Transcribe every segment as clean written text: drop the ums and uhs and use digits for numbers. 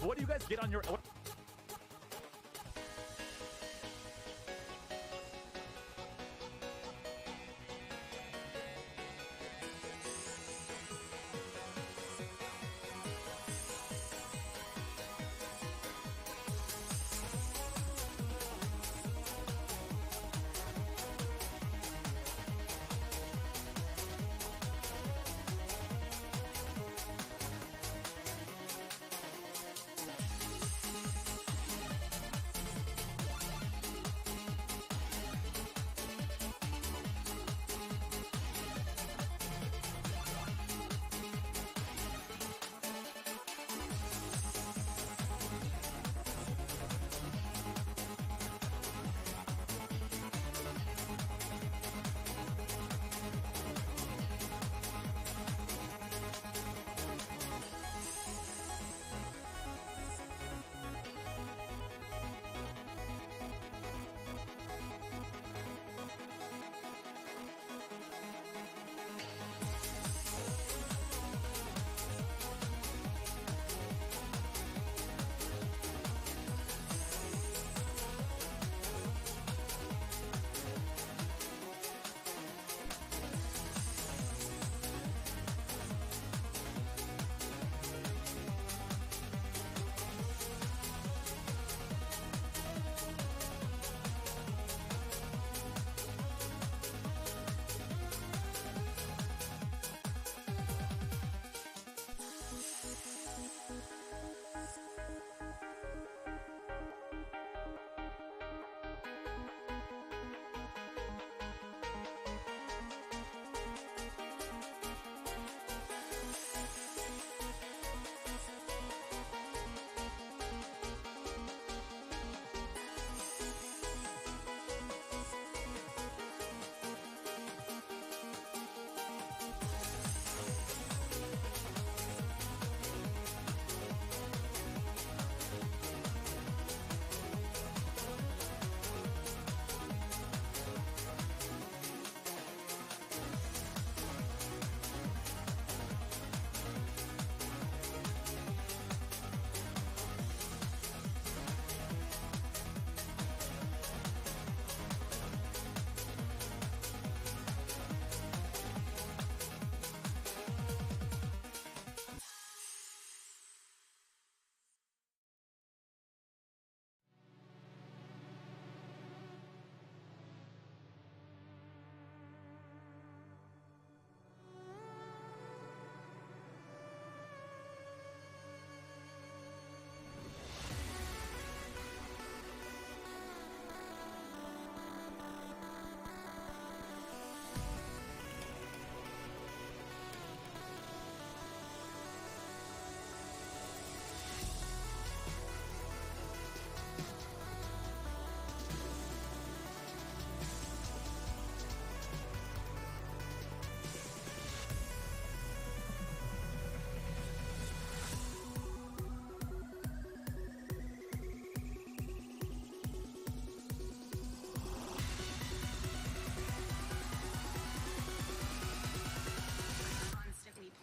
What do you guys get on your...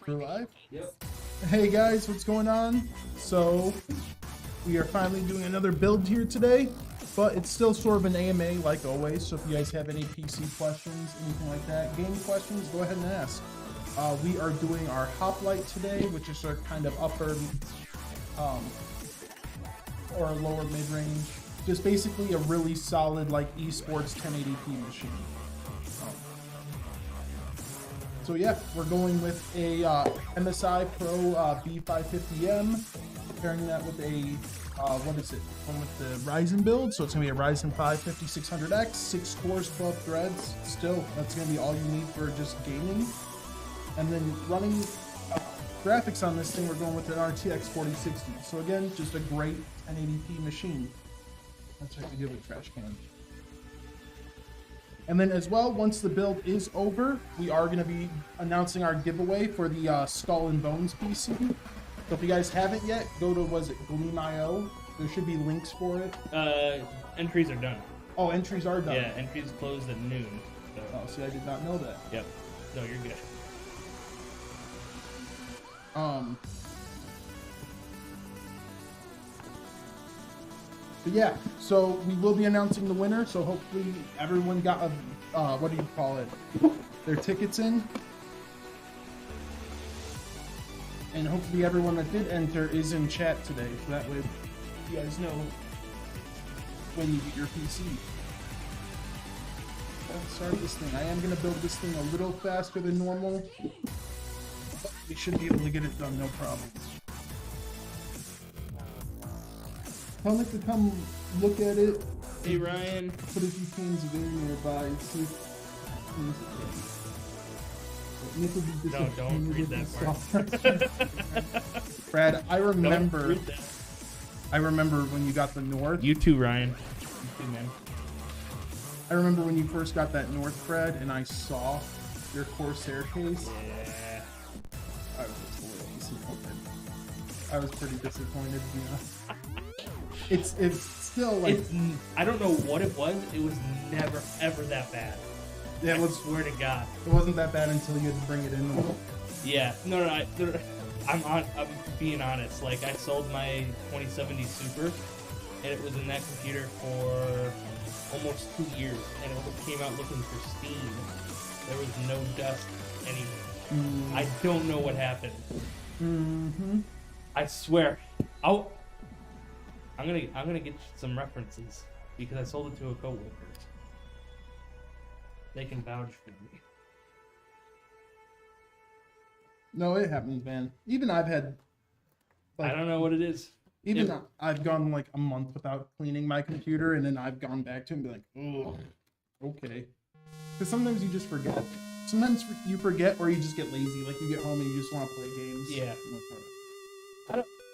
We're live? Yep. Hey guys, what's going on? So, we are finally doing another build here today, but it's still sort of an AMA like always, so if you guys have any PC questions, anything like that, game questions, go ahead and ask. We are doing our hoplite today, which is our kind of upper or lower mid-range. Just basically a really solid like esports 1080p machine. So yeah, we're going with a MSI Pro B550M, pairing that with a, what is it? One with the Ryzen build, so it's gonna be a Ryzen 5 5600X, 6 cores, 12 threads. Still, that's gonna be all you need for just gaming. And then running graphics on this thing, we're going with an RTX 4060. So again, just a great 1080p machine. Let's check the give it a trash can. And then as well, once the build is over, we are going to be announcing our giveaway for the Skull and Bones PC. So if you guys haven't yet, go to, was it Gleam.io? There should be links for it. Entries are done. Oh, entries are done. Yeah, entries closed at noon. So. Oh, see, I did not know that. Yep. No, you're good. But yeah, so we will be announcing the winner. So hopefully everyone got a what do you call it? Their tickets in. And hopefully everyone that did enter is in chat today. So that way you guys know when you get your PC. Let's start this thing. I am going to build this thing a little faster than normal. But we should be able to get it done, no problem. Tell Nick to come look at it. Hey Ryan. Put a few cans of air nearby. See if Nick will be No, don't read that part. Brad, I remember. Don't read that. I remember when you got the North. You too, Ryan. You too, man. I remember when you first got that North, Brad, and I saw your Corsair case. Yeah. I was just a little disappointed. I was pretty disappointed, yeah. It's still like I don't know what it was. It was never ever that bad. yeah, I swear to God. it wasn't that bad until you had to bring it in. Yeah. No. I'm being honest. Like I sold my 2070 Super, and it was in that computer for almost 2 years, and it came out looking pristine. There was no dust anywhere. I don't know what happened. Mm-hmm. I swear. I'm gonna get some references because I sold it to a coworker. They can vouch for me. No, it happens, man. Even I've had. I don't know what it is. Even I've gone like a month without cleaning my computer, and then I've gone back to it and be like, oh, okay. Because sometimes you just forget. Sometimes you forget, or you just get lazy. Like you get home and you just want to play games. Yeah.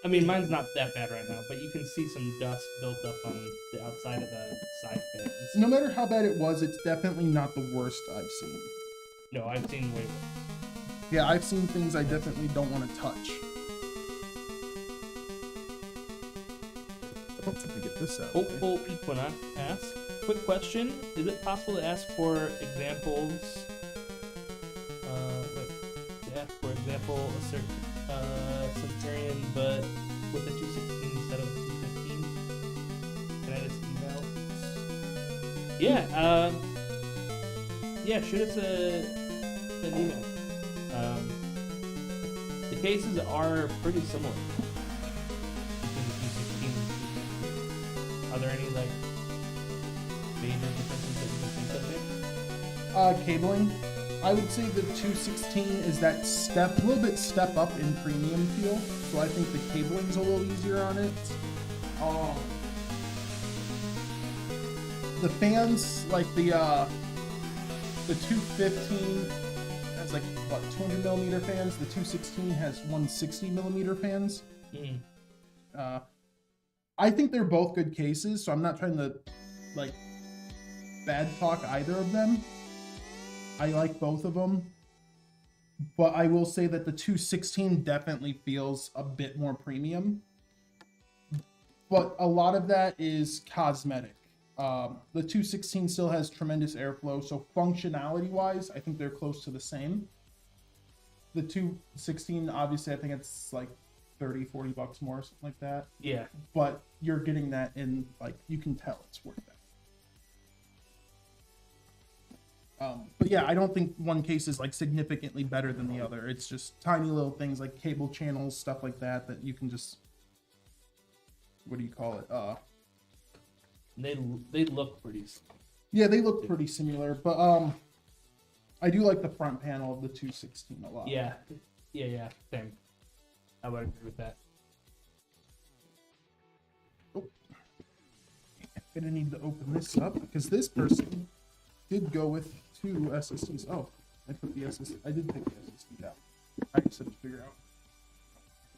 I mean, mine's not that bad right now, but you can see some dust built up on the outside of the side fans. No matter how bad it was, it's definitely not the worst I've seen. No, I've seen way worse. Yeah, I've seen things I definitely don't want to touch. Let's get this out. Hopeful people not ask. Quick question: is it possible to ask for examples? To ask for example a certain Centurion, but with the 216 instead of 215. Can I just email? Yeah. Yeah. Shoot us an email. The cases are pretty similar. Are there any like major differences that you can think of there? Cabling. I would say the 216 is that a little bit step up in premium feel. So I think the cabling's a little easier on it. The fans, like the 215 has like what 200 millimeter fans. The 216 has 160 millimeter fans. I think they're both good cases, so I'm not trying to like bad talk either of them. I like both of them, but I will say that the 216 definitely feels a bit more premium, but a lot of that is cosmetic. The 216 still has tremendous airflow, so functionality wise I think they're close to the same. The 216, obviously I think it's like 30-40 bucks more, something like that. Yeah, but you're getting that in, like, you can tell it's worth that. But yeah, I don't think one case is like significantly better than the other. It's just tiny little things like cable channels, stuff like that, that you can just, what do you call it? they look pretty. Yeah, they look pretty similar, but I do like the front panel of the 216 a lot. Yeah, same. I would agree with that. Oh, I'm gonna need to open this up because this person did go with 2 SSDs. Oh, I put the SSD. I did take the SSD out. I just had to figure out.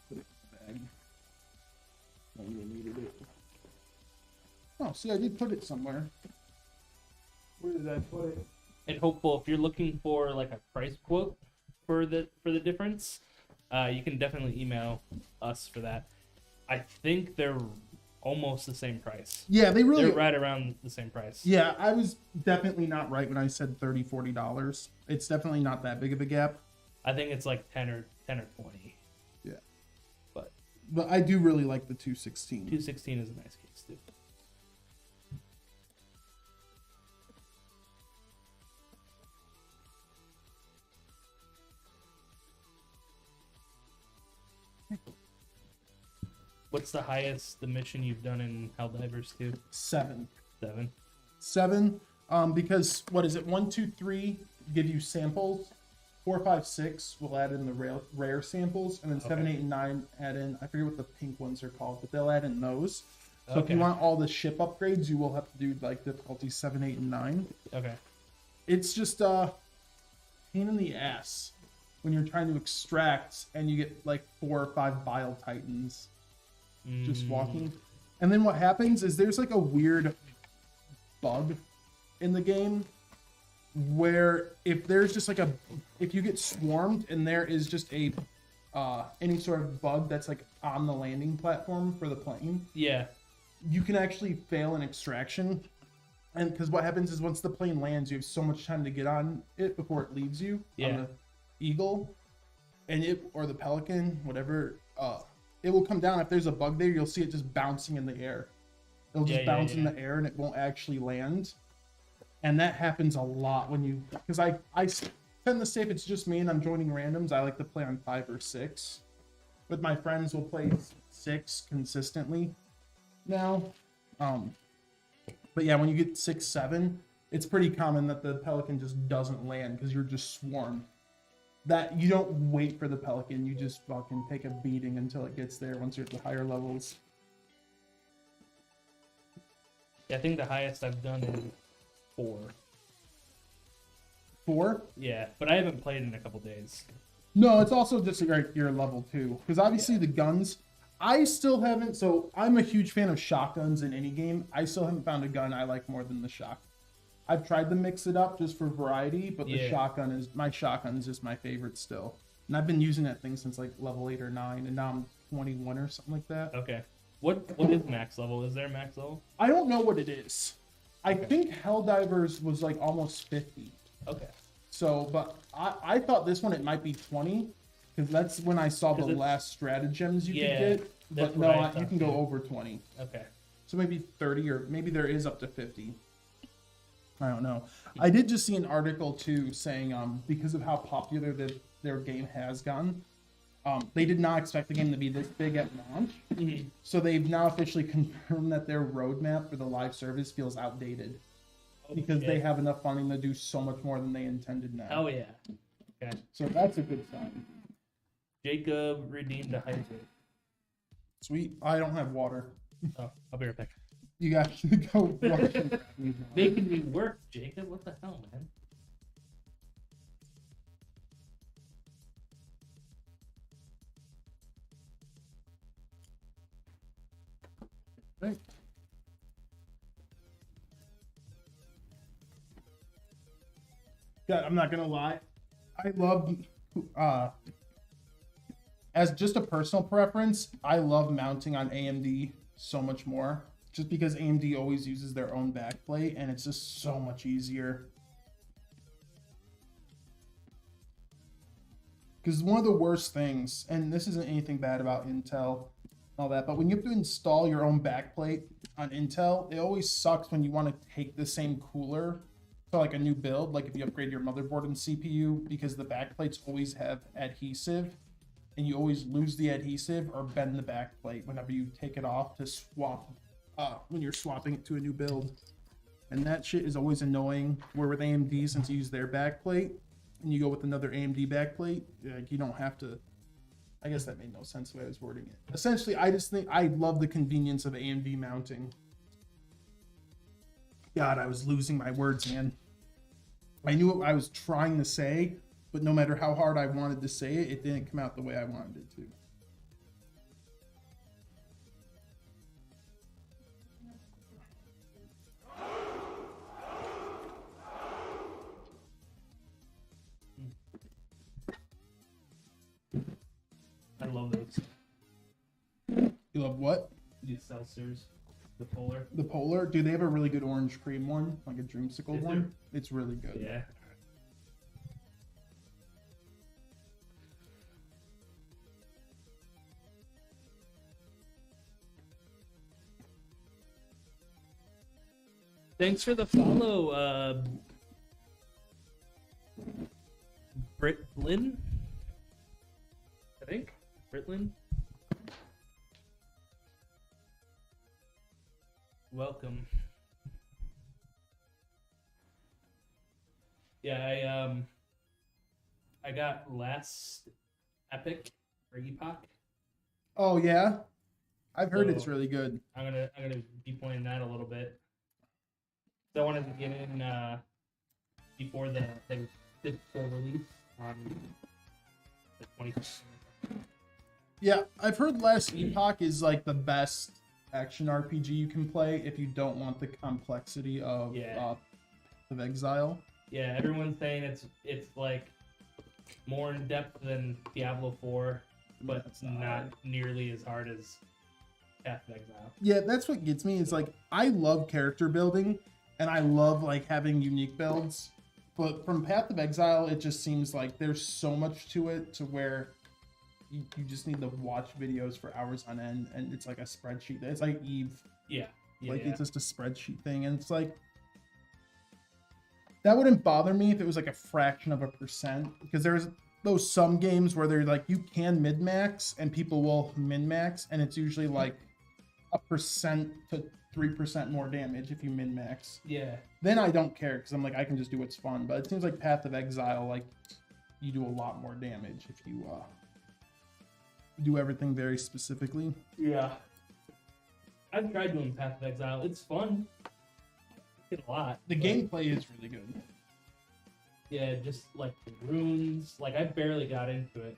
Put it in the bag. I even needed it. Oh, see, I did put it somewhere. Where did I put it? And hopeful, if you're looking for like a price quote for the difference, you can definitely email us for that. I think they're almost the same price. Yeah, they're right around the same price. Yeah, I was definitely not right when I said $30-$40. It's definitely not that big of a gap. I think it's like 10 or 20. Yeah. But I do really like the 216. 216 is a nice case too. What's the highest the mission you've done in Helldivers 2? 7. 7. 7. Because what is it? 1, 2, 3 give you samples. 4, 5, 6 will add in the rare samples, and then 7, 8, and 9 add in. I forget what the pink ones are called, but they'll add in those. So if you want all the ship upgrades, you will have to do like difficulty 7, 8, and 9. Okay. It's just pain in the ass when you're trying to extract and you get like 4 or 5 bile titans just walking. And then what happens is there's like a weird bug in the game where if there's just like if you get swarmed and there is just a any sort of bug that's like on the landing platform for the plane, you can actually fail an extraction. And because what happens is once the plane lands, you have so much time to get on it before it leaves you on the Eagle and or the Pelican, whatever. It will come down. If there's a bug there, you'll see it just bouncing in the air. It'll just bounce in the air and it won't actually land. And that happens a lot when you, because I tend to say if it's just me and I'm joining randoms, I like to play on 5 or 6. With my friends, we'll play 6 consistently now. But yeah, when you get 6, 7, it's pretty common that the Pelican just doesn't land because you're just swarmed. That you don't wait for the Pelican, you just fucking take a beating until it gets there once you're at the higher levels. Yeah, I think the highest I've done is 4. 4? Yeah, but I haven't played in a couple days. No, it's also just like your level 2. Because obviously the guns, I still haven't, so I'm a huge fan of shotguns in any game. I still haven't found a gun I like more than the shotgun. I've tried to mix it up just for variety, but the shotgun is my favorite still. And I've been using that thing since like level 8 or 9, and now I'm 21 or something like that. Okay. What is max level? Is there max level? I don't know what it is. I think Helldivers was like almost 50. Okay. So, but I thought this one it might be 20, because that's when I saw the last stratagems you could get. But no, you can go over 20. Okay. So maybe 30, or maybe there is up to 50. I don't know. I did just see an article too saying because of how popular their game has gotten, they did not expect the game to be this big at launch. Mm-hmm. So they've now officially confirmed that their roadmap for the live service feels outdated because they have enough funding to do so much more than they intended now. Oh yeah. Okay. So that's a good sign. Jacob redeemed a hydrate. Sweet. I don't have water. Oh, I'll be right back. You got to go. Making me work, Jacob. What the hell, man? Right. God, I'm not gonna lie. I love as just a personal preference, I love mounting on AMD so much more. Just because AMD always uses their own backplate and it's just so much easier. Because one of the worst things, and this isn't anything bad about Intel and all that, but when you have to install your own backplate on Intel, it always sucks when you want to take the same cooler for like a new build, like if you upgrade your motherboard and CPU, because the backplates always have adhesive and you always lose the adhesive or bend the backplate whenever you take it off to swap when you're swapping it to a new build. And that shit is always annoying. Where with AMD, since you use their backplate and you go with another AMD backplate, like you don't have to. I guess that made no sense the way I was wording it. Essentially, I just think I love the convenience of AMD mounting. God, I was losing my words, man. I knew what I was trying to say, but no matter how hard I wanted to say it, it didn't come out the way I wanted it to. I love those. You love what? These seltzers. The Polar. The Polar? Dude, they have a really good orange cream one, like a dreamsicle one. It's really good. Yeah. Thanks for the follow, Britlin. I think Britlin. Welcome. Yeah, I got last Epic or Epoch. Oh yeah, I've heard it's So really good. I'm gonna be playing that a little bit. So I wanted to get in before the full release on the 21st. Yeah, I've heard Last Epoch is like the best action RPG you can play if you don't want the complexity of of Exile. Yeah, everyone's saying it's like more in depth than Diablo 4, but it's not nearly as hard as Path of Exile. Yeah, that's what gets me. Is like I love character building and I love like having unique builds, but from Path of Exile, it just seems like there's so much to it to where you just need to watch videos for hours on end, and it's like a spreadsheet. It's like Eve. Yeah. It's just a spreadsheet thing, and it's like that wouldn't bother me if it was like a fraction of a percent, because there's those some games where they're like you can min max and people will min max, and it's usually like 1% to 3% more damage if you min max. Yeah. Then I don't care because I'm like I can just do what's fun. But it seems like Path of Exile, like you do a lot more damage if you do everything very specifically. Yeah. I've tried doing Path of Exile. It's fun. It's a lot. The gameplay is really good. Yeah, just like the runes. Like I barely got into it,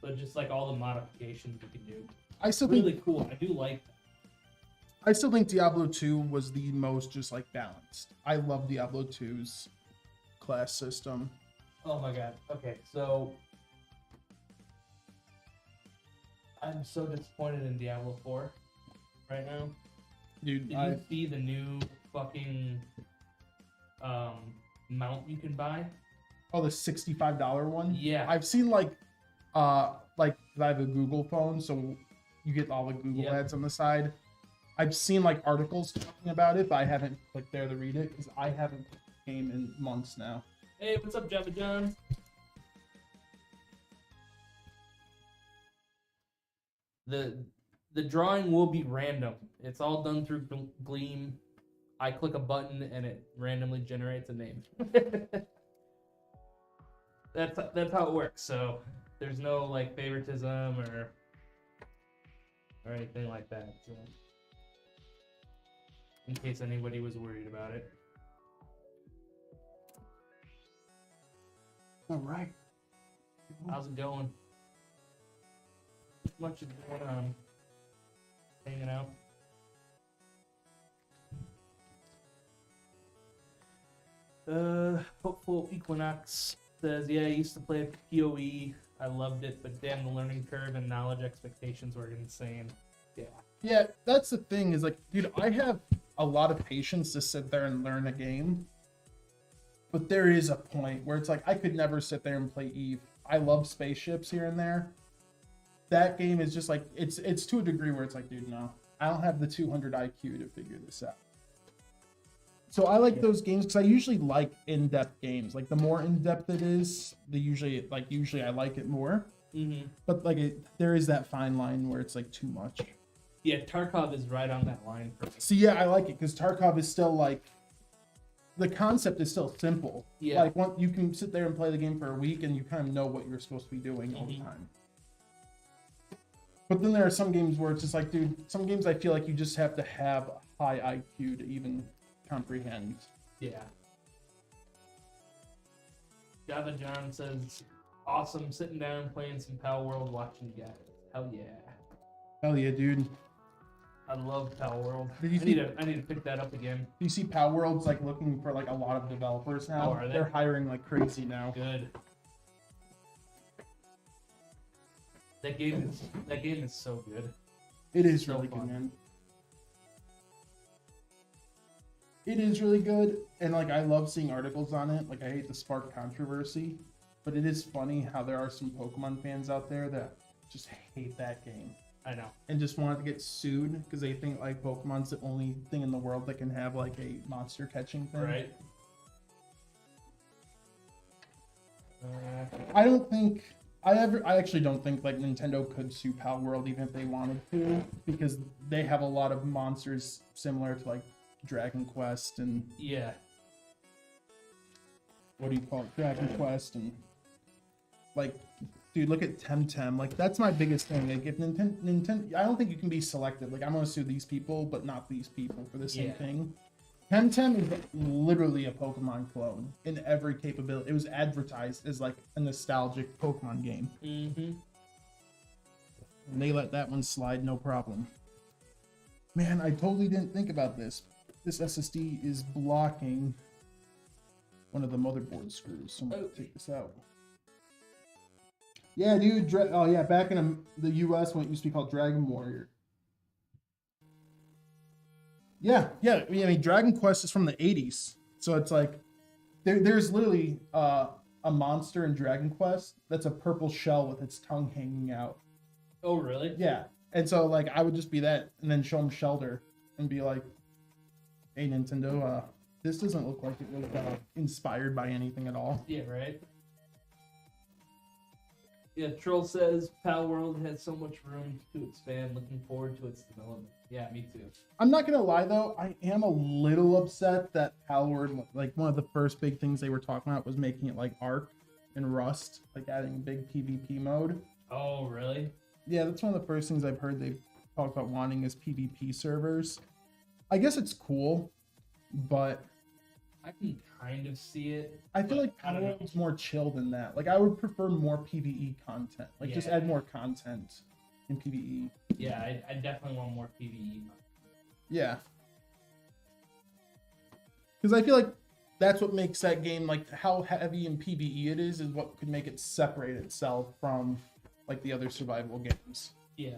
but just like all the modifications you can do. I still Really think cool. I do like that. I still think Diablo 2 was the most just like balanced. I love Diablo 2's class system. Oh my god. Okay, so I'm so disappointed in Diablo 4 right now. Dude, Did you see the new fucking mount you can buy? Oh, the $65 one? Yeah. I've seen like I have a Google phone, so you get all the Google ads on the side. I've seen like articles talking about it, but I haven't clicked there to read it because I haven't played the game in months now. Hey, what's up, Java John? The drawing will be random. It's all done through Gleam. I click a button and it randomly generates a name. That's how it works. So there's no like favoritism or anything like that. So, in case anybody was worried about it. All right. How's it going? Much is going on. Hanging out. Hopeful Equinox says, yeah, I used to play PoE. I loved it, but damn, the learning curve and knowledge expectations were insane. Yeah. Yeah, that's the thing is like, dude, I have a lot of patience to sit there and learn a game. But there is a point where it's like, I could never sit there and play Eve. I love spaceships here and there. That game is just like, it's to a degree where it's like, dude, no, I don't have the 200 IQ to figure this out. So I like those games because I usually like in-depth games. Like the more in-depth it is, usually I like it more. Mm-hmm. But like there is that fine line where it's like too much. Yeah, Tarkov is right on that line for me. See, yeah, I like it because Tarkov is still like, the concept is still simple. Yeah. Like you can sit there and play the game for a week and you kind of know what you're supposed to be doing all the time. But then there are some games where it's just like, dude, some games I feel like you just have to have a high IQ to even comprehend. Yeah. Java John says, awesome sitting down playing some Pal World watching you guys. Hell yeah. Hell yeah, dude. I love Pal World. I need to pick that up again. You see Pal World's like looking for like a lot of developers now. Oh, are they? They're hiring like crazy now. Good. That game is so good. It is So really fun. good, man. It is really good, and like I love seeing articles on it. Like I hate to spark controversy, but it is funny how there are some Pokemon fans out there that just hate that game. I know. And just wanted to get sued because they think like Pokemon's the only thing in the world that can have like a monster catching thing. Right. I don't think I actually don't think like Nintendo could sue Pal World even if they wanted to, because they have a lot of monsters similar to like Dragon Quest and Yeah. what do you call it? Dragon Quest and like, dude, look at Temtem. Like that's my biggest thing. Like if Nintendo, I don't think you can be selective. Like I'm gonna sue these people, but not these people for the same thing. Temtem is literally a Pokemon clone in every capability. It was advertised as like a nostalgic Pokemon game. Mm-hmm. And they let that one slide, no problem. Man, I totally didn't think about this. This SSD is blocking one of the motherboard screws. So I'm gonna take this out. Yeah, dude. Oh yeah, back in the U.S. when it used to be called Dragon Warrior. Yeah. I mean, Dragon Quest is from the 80s. So it's like, there's literally a monster in Dragon Quest that's a purple shell with its tongue hanging out. Oh, really? Yeah. And so, like, I would just be that and then show them Shelter and be like, hey, Nintendo, this doesn't look like it was inspired by anything at all. Yeah, right? Yeah, Troll says Pal World has so much room to expand. Looking forward to its development. Yeah, me too. I'm not gonna lie though, I am a little upset that Pal World, like one of the first big things they were talking about was making it like Ark and Rust, like adding a big PvP mode. Oh, really? Yeah, that's one of the first things I've heard they've talked about wanting is PvP servers. I guess it's cool, but I can kind of see it. I feel like Pal World's more chill than that. Like I would prefer more PvE content. Like just add more content in PvE. Yeah, I definitely want more PvE. Yeah. Because I feel like that's what makes that game, like how heavy in PvE it is what could make it separate itself from like the other survival games. Yeah.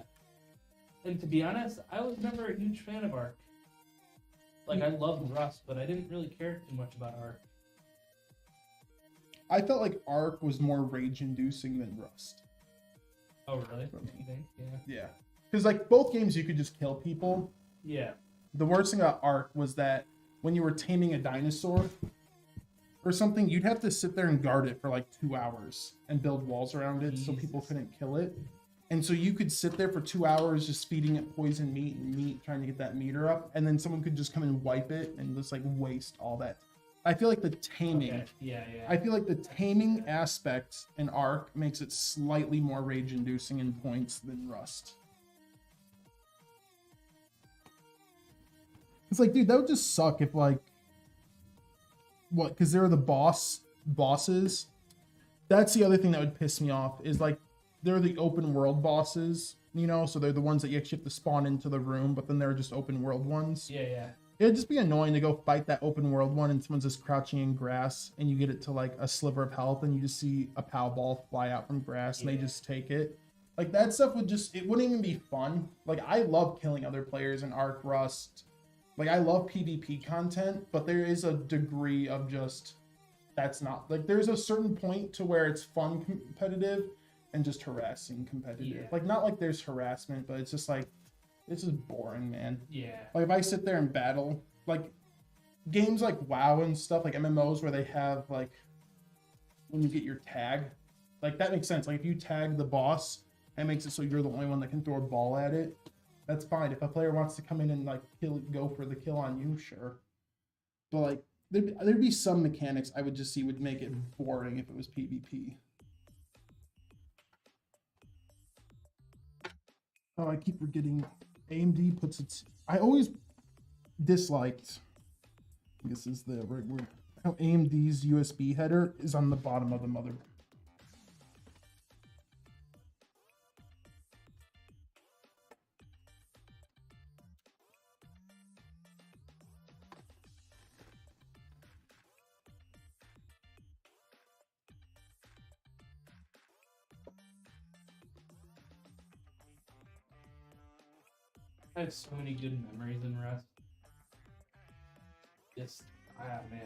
And to be honest, I was never a huge fan of Ark. Like, I loved Rust, but I didn't really care too much about Ark. I felt like Ark was more rage-inducing than Rust. Oh, really? You think? Yeah. Yeah. Because, like, both games you could just kill people. Yeah. The worst thing about Ark was that when you were taming a dinosaur or something, you'd have to sit there and guard it for, like, 2 hours and build walls around it so people couldn't kill it. And so you could sit there for 2 hours just feeding it poison meat and meat, trying to get that meter up, and then someone could just come and wipe it and just like waste all that. I feel like the taming, I feel like the taming aspect in Ark makes it slightly more rage-inducing in points than Rust. It's like, dude, that would just suck if like, what? Because they're the bosses. That's the other thing that would piss me off is like, they're the open world bosses, you know, so they're the ones that you actually have to spawn into the room, but then they're just open world ones. Yeah. It'd just be annoying to go fight that open world one and someone's just crouching in grass and you get it to like a sliver of health and you just see a POW ball fly out from grass and they just take it. Like that stuff it wouldn't even be fun. Like I love killing other players in Ark, Rust. Like I love PvP content, but there is a degree of just, that's not, like there's a certain point to where it's fun competitive and just harassing competitive. Like not like there's harassment, but it's just like, this is boring, man. Yeah. Like if I sit there and battle, like games like WoW and stuff, like MMOs where they have like, when you get your tag, like that makes sense. Like if you tag the boss, that makes it so you're the only one that can throw a ball at it. That's fine. If a player wants to come in and like go for the kill on you, sure. But like there'd be some mechanics I would just see would make it boring if it was PvP. Oh, I keep forgetting. AMD puts its. I always disliked. This is the right word. How AMD's USB header is on the bottom of the motherboard. I have so many good memories in Rust. Just, man.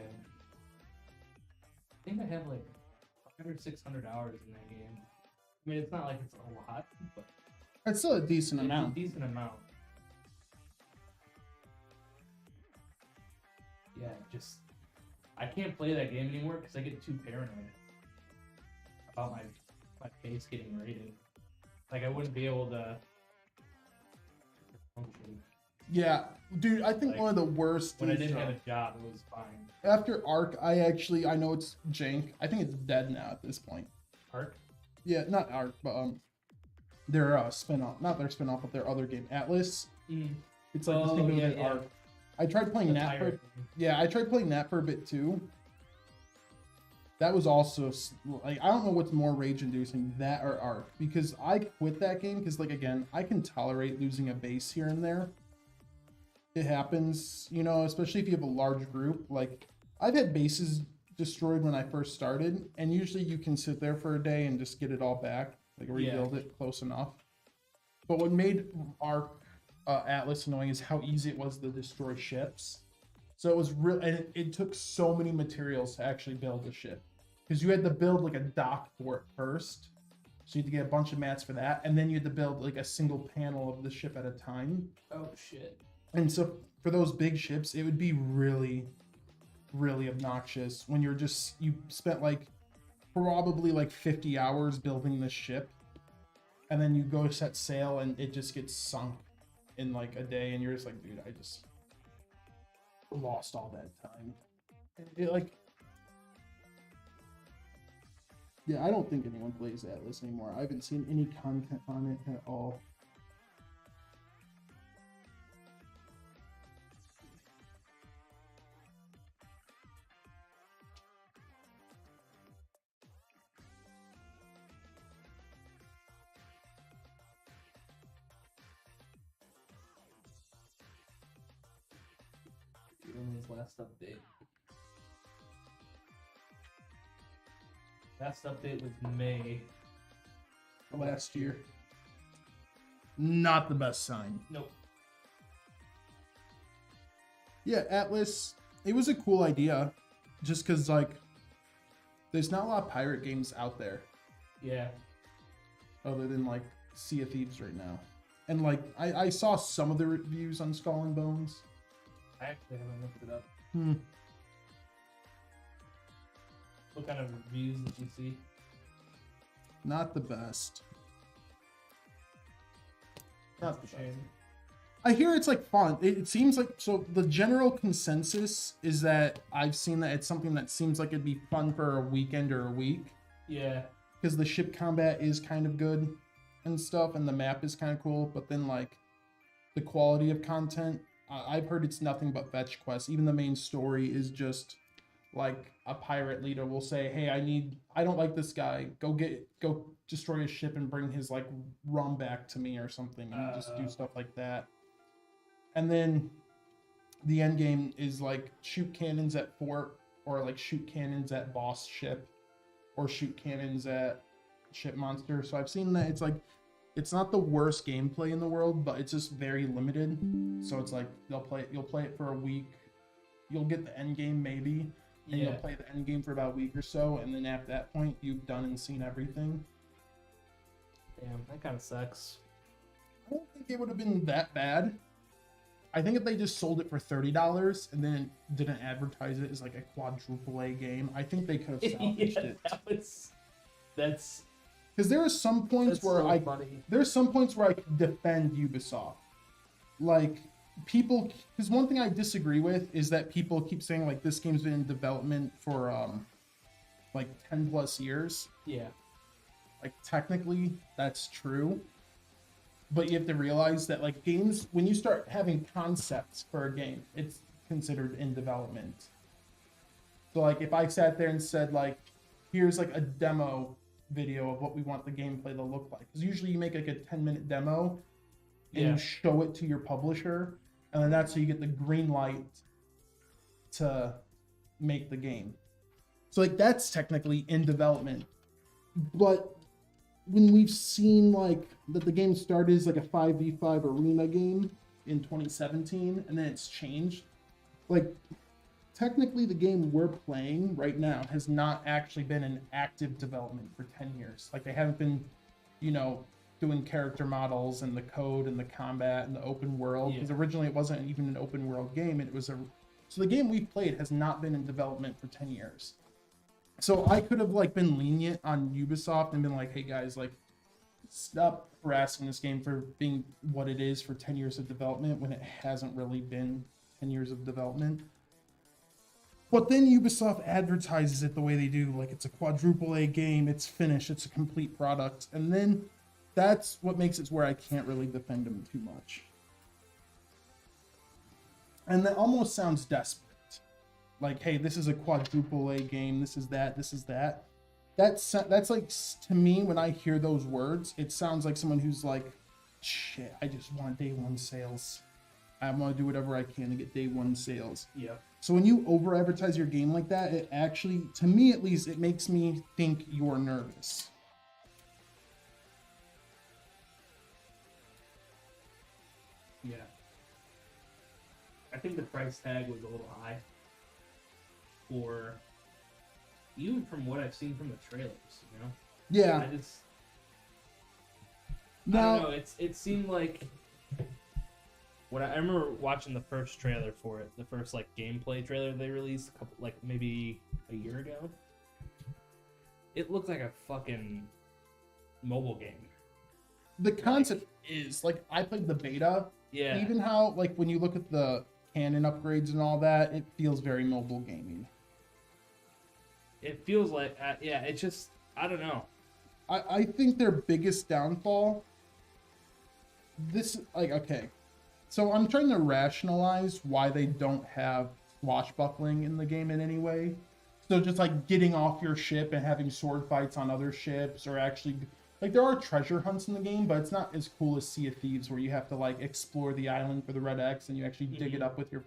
I think I have like 500 or 600 hours in that game. I mean, it's not like it's a lot, but It's still a decent it's amount. a decent amount. Yeah, just I can't play that game anymore because I get too paranoid about my face getting rated. Like I wouldn't be able to function. Yeah, dude, I think Like, one of the worst When I is, didn't have a job, it was fine. after Ark, I know it's jank. I think it's dead now at this point. Arc? Yeah, not Ark, but their spin-off, not their spin-off, but their other game, Atlas. It's like the Oh, same yeah, with yeah. Ark. I tried playing The that for, pirate thing. yeah, I tried playing that for a bit too. That was also like, I don't know what's more rage-inducing, that or Ark, because I quit that game because, like, again, I can tolerate losing a base here and there. It happens, you know, especially if you have a large group. Like, I've had bases destroyed when I first started, and usually you can sit there for a day and just get it all back, like rebuild it close enough. But what made our Atlas annoying is how easy it was to destroy ships. So it was real, and it took so many materials to actually build a ship, because you had to build like a dock for it first. So you had to get a bunch of mats for that, and then you had to build like a single panel of the ship at a time. Oh shit. And so for those big ships, it would be really, really obnoxious when you spent like probably like 50 hours building this ship, and then you go set sail and it just gets sunk in like a day, and you're just like, dude, I just lost all that time. Yeah, I don't think anyone plays Atlas anymore. I haven't seen any content on it at all. When was last update? Last update was May. Last year. Not the best sign. Nope. Yeah, Atlas, it was a cool idea, just because, like, there's not a lot of pirate games out there Yeah. other than, like, Sea of Thieves right now. And, like, I saw some of the reviews on Skull and Bones. I actually haven't looked it up. What kind of reviews did you see? Not the best. Not the That's a shame. best. I hear it's like fun. It seems like, so the general consensus is that I've seen that it's something that seems like it'd be fun for a weekend or a week, Yeah. because the ship combat is kind of good and stuff, and the map is kind of cool. But then, like, the quality of content, I've heard it's nothing but fetch quests. Even the main story is just like a pirate leader will say, "Hey, I don't like this guy. Go destroy his ship and bring his like rum back to me," or something. And you just do stuff like that. And then the end game is like shoot cannons at fort, or like shoot cannons at boss ship, or shoot cannons at ship monster. So I've seen that it's not the worst gameplay in the world, but it's just very limited. So it's like you'll play it for a week, you'll get the end game maybe, and you'll play the end game for about a week or so, and then at that point you've done and seen everything. Damn, that kind of sucks. I don't think it would have been that bad. I think if they just sold it for $30 and then didn't advertise it as like a quadruple A game, I think they could have salvaged it. That's Because there are some points where so I funny. there's some points where I can defend Ubisoft. Like, people, because one thing I disagree with is that people keep saying like this game's been in development for like 10 plus years. Yeah. Like, technically that's true, but you have to realize that like games, when you start having concepts for a game, it's considered in development. So like if I sat there and said like, here's like a demo video of what we want the gameplay to look like, because usually you make like a 10-minute demo and you show it to your publisher, and then that's how you get the green light to make the game. So like that's technically in development. But when we've seen like that the game started as like a 5v5 arena game in 2017, and then it's changed, like technically the game we're playing right now has not actually been in active development for 10 years. Like, they haven't been, you know, doing character models and the code and the combat and the open world, because originally it wasn't even an open world game. So the game we've played has not been in development for 10 years. So I could have like been lenient on Ubisoft and been like, hey guys, like stop harassing this game for being what it is for 10 years of development when it hasn't really been 10 years of development. But then Ubisoft advertises it the way they do, like it's a quadruple A game, it's finished, it's a complete product. And then that's what makes it where I can't really defend them too much. And that almost sounds desperate. Like, hey, this is a quadruple A game, this is that, this is that. That's like, to me, when I hear those words, it sounds like someone who's like, shit, I just want day one sales. I want to do whatever I can to get day one sales. Yeah. So when you over advertise your game like that, it actually, to me at least, it makes me think you're nervous. Yeah. I think the price tag was a little high for, even from what I've seen from the trailers, you know? Yeah. I don't know, it seemed like, I remember watching the first trailer for it, the first like gameplay trailer they released a couple, like maybe a year ago. It looked like a fucking mobile game. The concept is, like, I played the beta. Yeah. Even how, like, when you look at the cannon upgrades and all that, it feels very mobile gaming. It feels like, yeah, it's just, I don't know. I think their biggest downfall, okay. So I'm trying to rationalize why they don't have swashbuckling in the game in any way. So just like getting off your ship and having sword fights on other ships, or actually, like, there are treasure hunts in the game, but it's not as cool as Sea of Thieves where you have to like explore the island for the red X and you actually dig it up with your,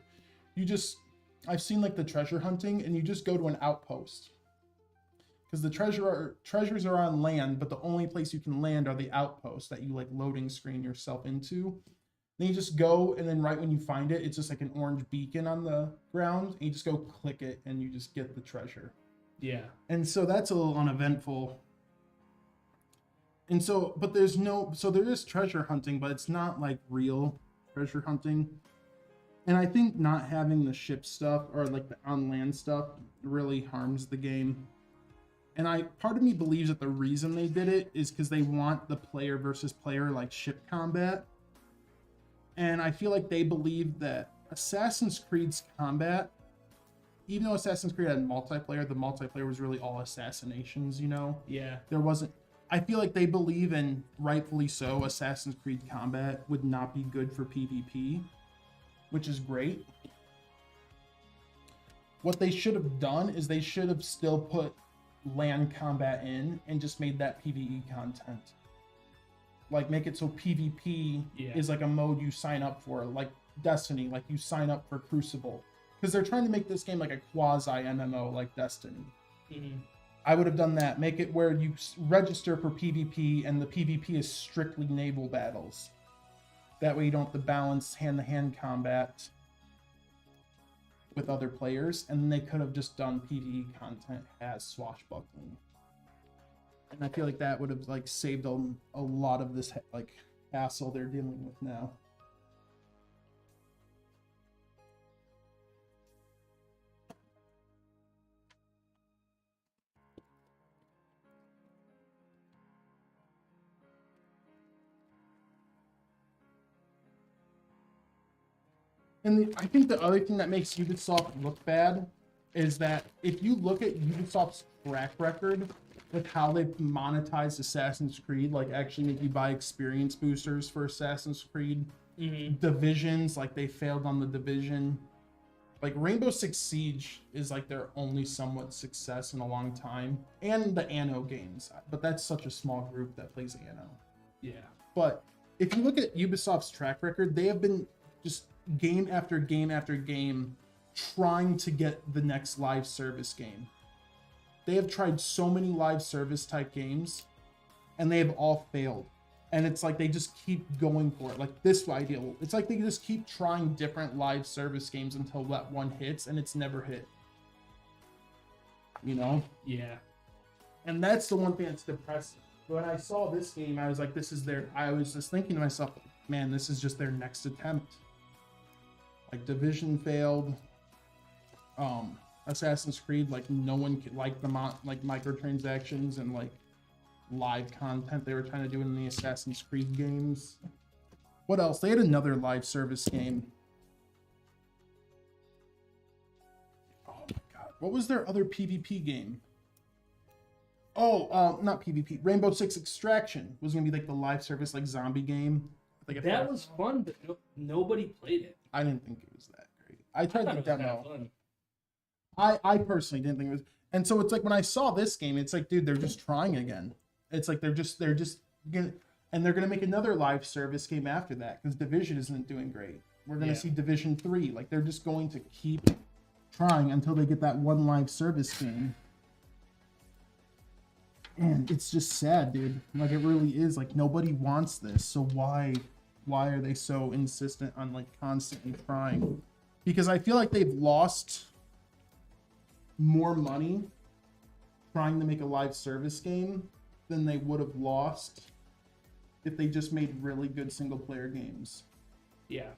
I've seen like the treasure hunting and you just go to an outpost. Because the treasures are on land, but the only place you can land are the outposts that you like loading screen yourself into. Then you just go, and then right when you find it, it's just like an orange beacon on the ground, and you just go click it, and you just get the treasure. Yeah. And so that's a little uneventful. And so, but there is treasure hunting, but it's not like real treasure hunting. And I think not having the ship stuff or like the on land stuff really harms the game. And part of me believes that the reason they did it is because they want the player versus player like ship combat. And I feel like they believe that Assassin's Creed's combat, even though Assassin's Creed had multiplayer, the multiplayer was really all assassinations, you know? Yeah. I feel like they believe, and rightfully so, Assassin's Creed combat would not be good for PvP, which is great. What they should have done is they should have still put land combat in and just made that PvE content. Like, make it so PvP is like a mode you sign up for, like Destiny, like you sign up for Crucible. Because they're trying to make this game like a quasi MMO like Destiny. Mm-hmm. I would have done that. Make it where you register for PvP and the PvP is strictly naval battles. That way you don't have to balance hand-to-hand combat with other players. And then they could have just done PvE content as swashbuckling. And I feel like that would have like saved a lot of this like hassle they're dealing with now. And I think the other thing that makes Ubisoft look bad is that if you look at Ubisoft's track record with how they've monetized Assassin's Creed, like actually make you buy experience boosters for Assassin's Creed, Divisions, like they failed on the Division. Like Rainbow Six Siege is like their only somewhat success in a long time, and the Anno games, but that's such a small group that plays Anno. Yeah. But if you look at Ubisoft's track record, they have been just game after game after game trying to get the next live service game. They have tried so many live service type games and they have all failed. And it's like they just keep going for it. Like this idea, it's like they just keep trying different live service games until that one hits, and it's never hit. You know? Yeah. And that's the one thing that's depressing. When I saw this game, I was like, I was just thinking to myself, man, this is just their next attempt. Like Division failed. Assassin's Creed, like no one could like the like microtransactions and like live content they were trying to do in the Assassin's Creed games. What else? They had another live service game. Oh my god. What was their other PvP game? Oh, not PvP. Rainbow Six Extraction was gonna be like the live service like zombie game. Like that was fun, but nobody played it. I didn't think it was that great. I tried the demo. Fun. I personally didn't think it was. And so it's like when I saw this game, it's like, dude, they're just trying again. It's like they're just gonna, and they're gonna make another live service game after that because Division isn't doing great. We're gonna see Division 3. Like they're just going to keep trying until they get that one live service game. And it's just sad, dude. Like it really is. Like nobody wants this. So why are they so insistent on like constantly trying? Because I feel like they've lost more money trying to make a live service game than they would have lost if they just made really good single player games. Yeah.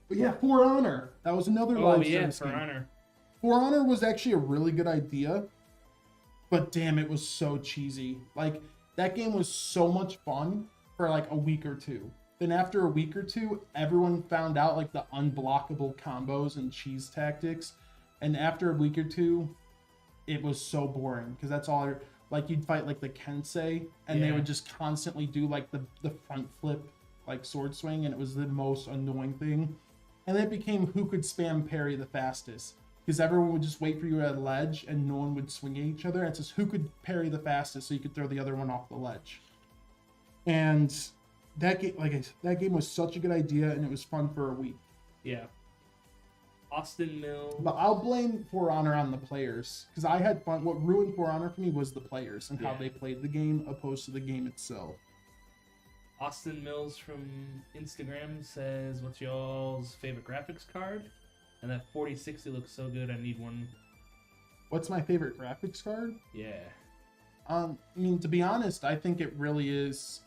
But yeah, For Honor. That was another live service game. For Honor. For Honor was actually a really good idea, but damn, it was so cheesy. Like that game was so much fun for like a week or two. Then after a week or two, everyone found out like the unblockable combos and cheese tactics. And after a week or two, it was so boring because that's all like you'd fight like the Kensei and they would just constantly do like the front flip like sword swing, and it was the most annoying thing. And then it became who could spam parry the fastest, because everyone would just wait for you at a ledge and no one would swing at each other. And it's just who could parry the fastest so you could throw the other one off the ledge. And that game, that game was such a good idea, and it was fun for a week. Yeah. Austin Mills. But I'll blame For Honor on the players, because I had fun. What ruined For Honor for me was the players and how they played the game opposed to the game itself. Austin Mills from Instagram says, "What's y'all's favorite graphics card?" And that 4060 looks so good. I need one. What's my favorite graphics card? Yeah. I mean, to be honest, I think it really is.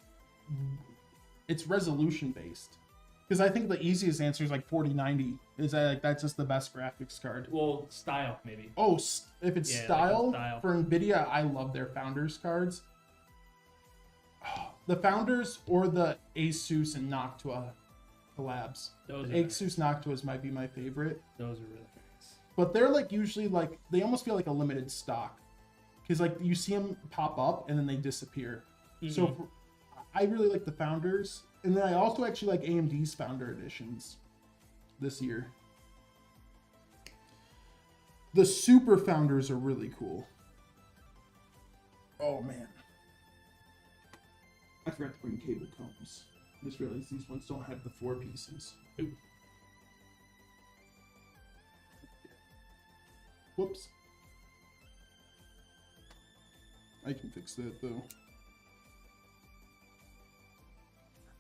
It's resolution based, because I think the easiest answer is like 4090. Is that like that's just the best graphics card? Well, style maybe. Oh, if it's style, like style for Nvidia, I love their Founders cards. The Founders or the Asus and Noctua collabs. Asus Noctuas might be my favorite. Those are really nice. But they're like usually like they almost feel like a limited stock, because like you see them pop up and then they disappear. Mm-hmm. So I really like the Founders, and then I also actually like AMD's Founder editions this year. The Super Founders are really cool. Oh man. I forgot to bring cable combs. I just realized these ones don't have the 4 pieces. Ooh. Whoops. I can fix that though.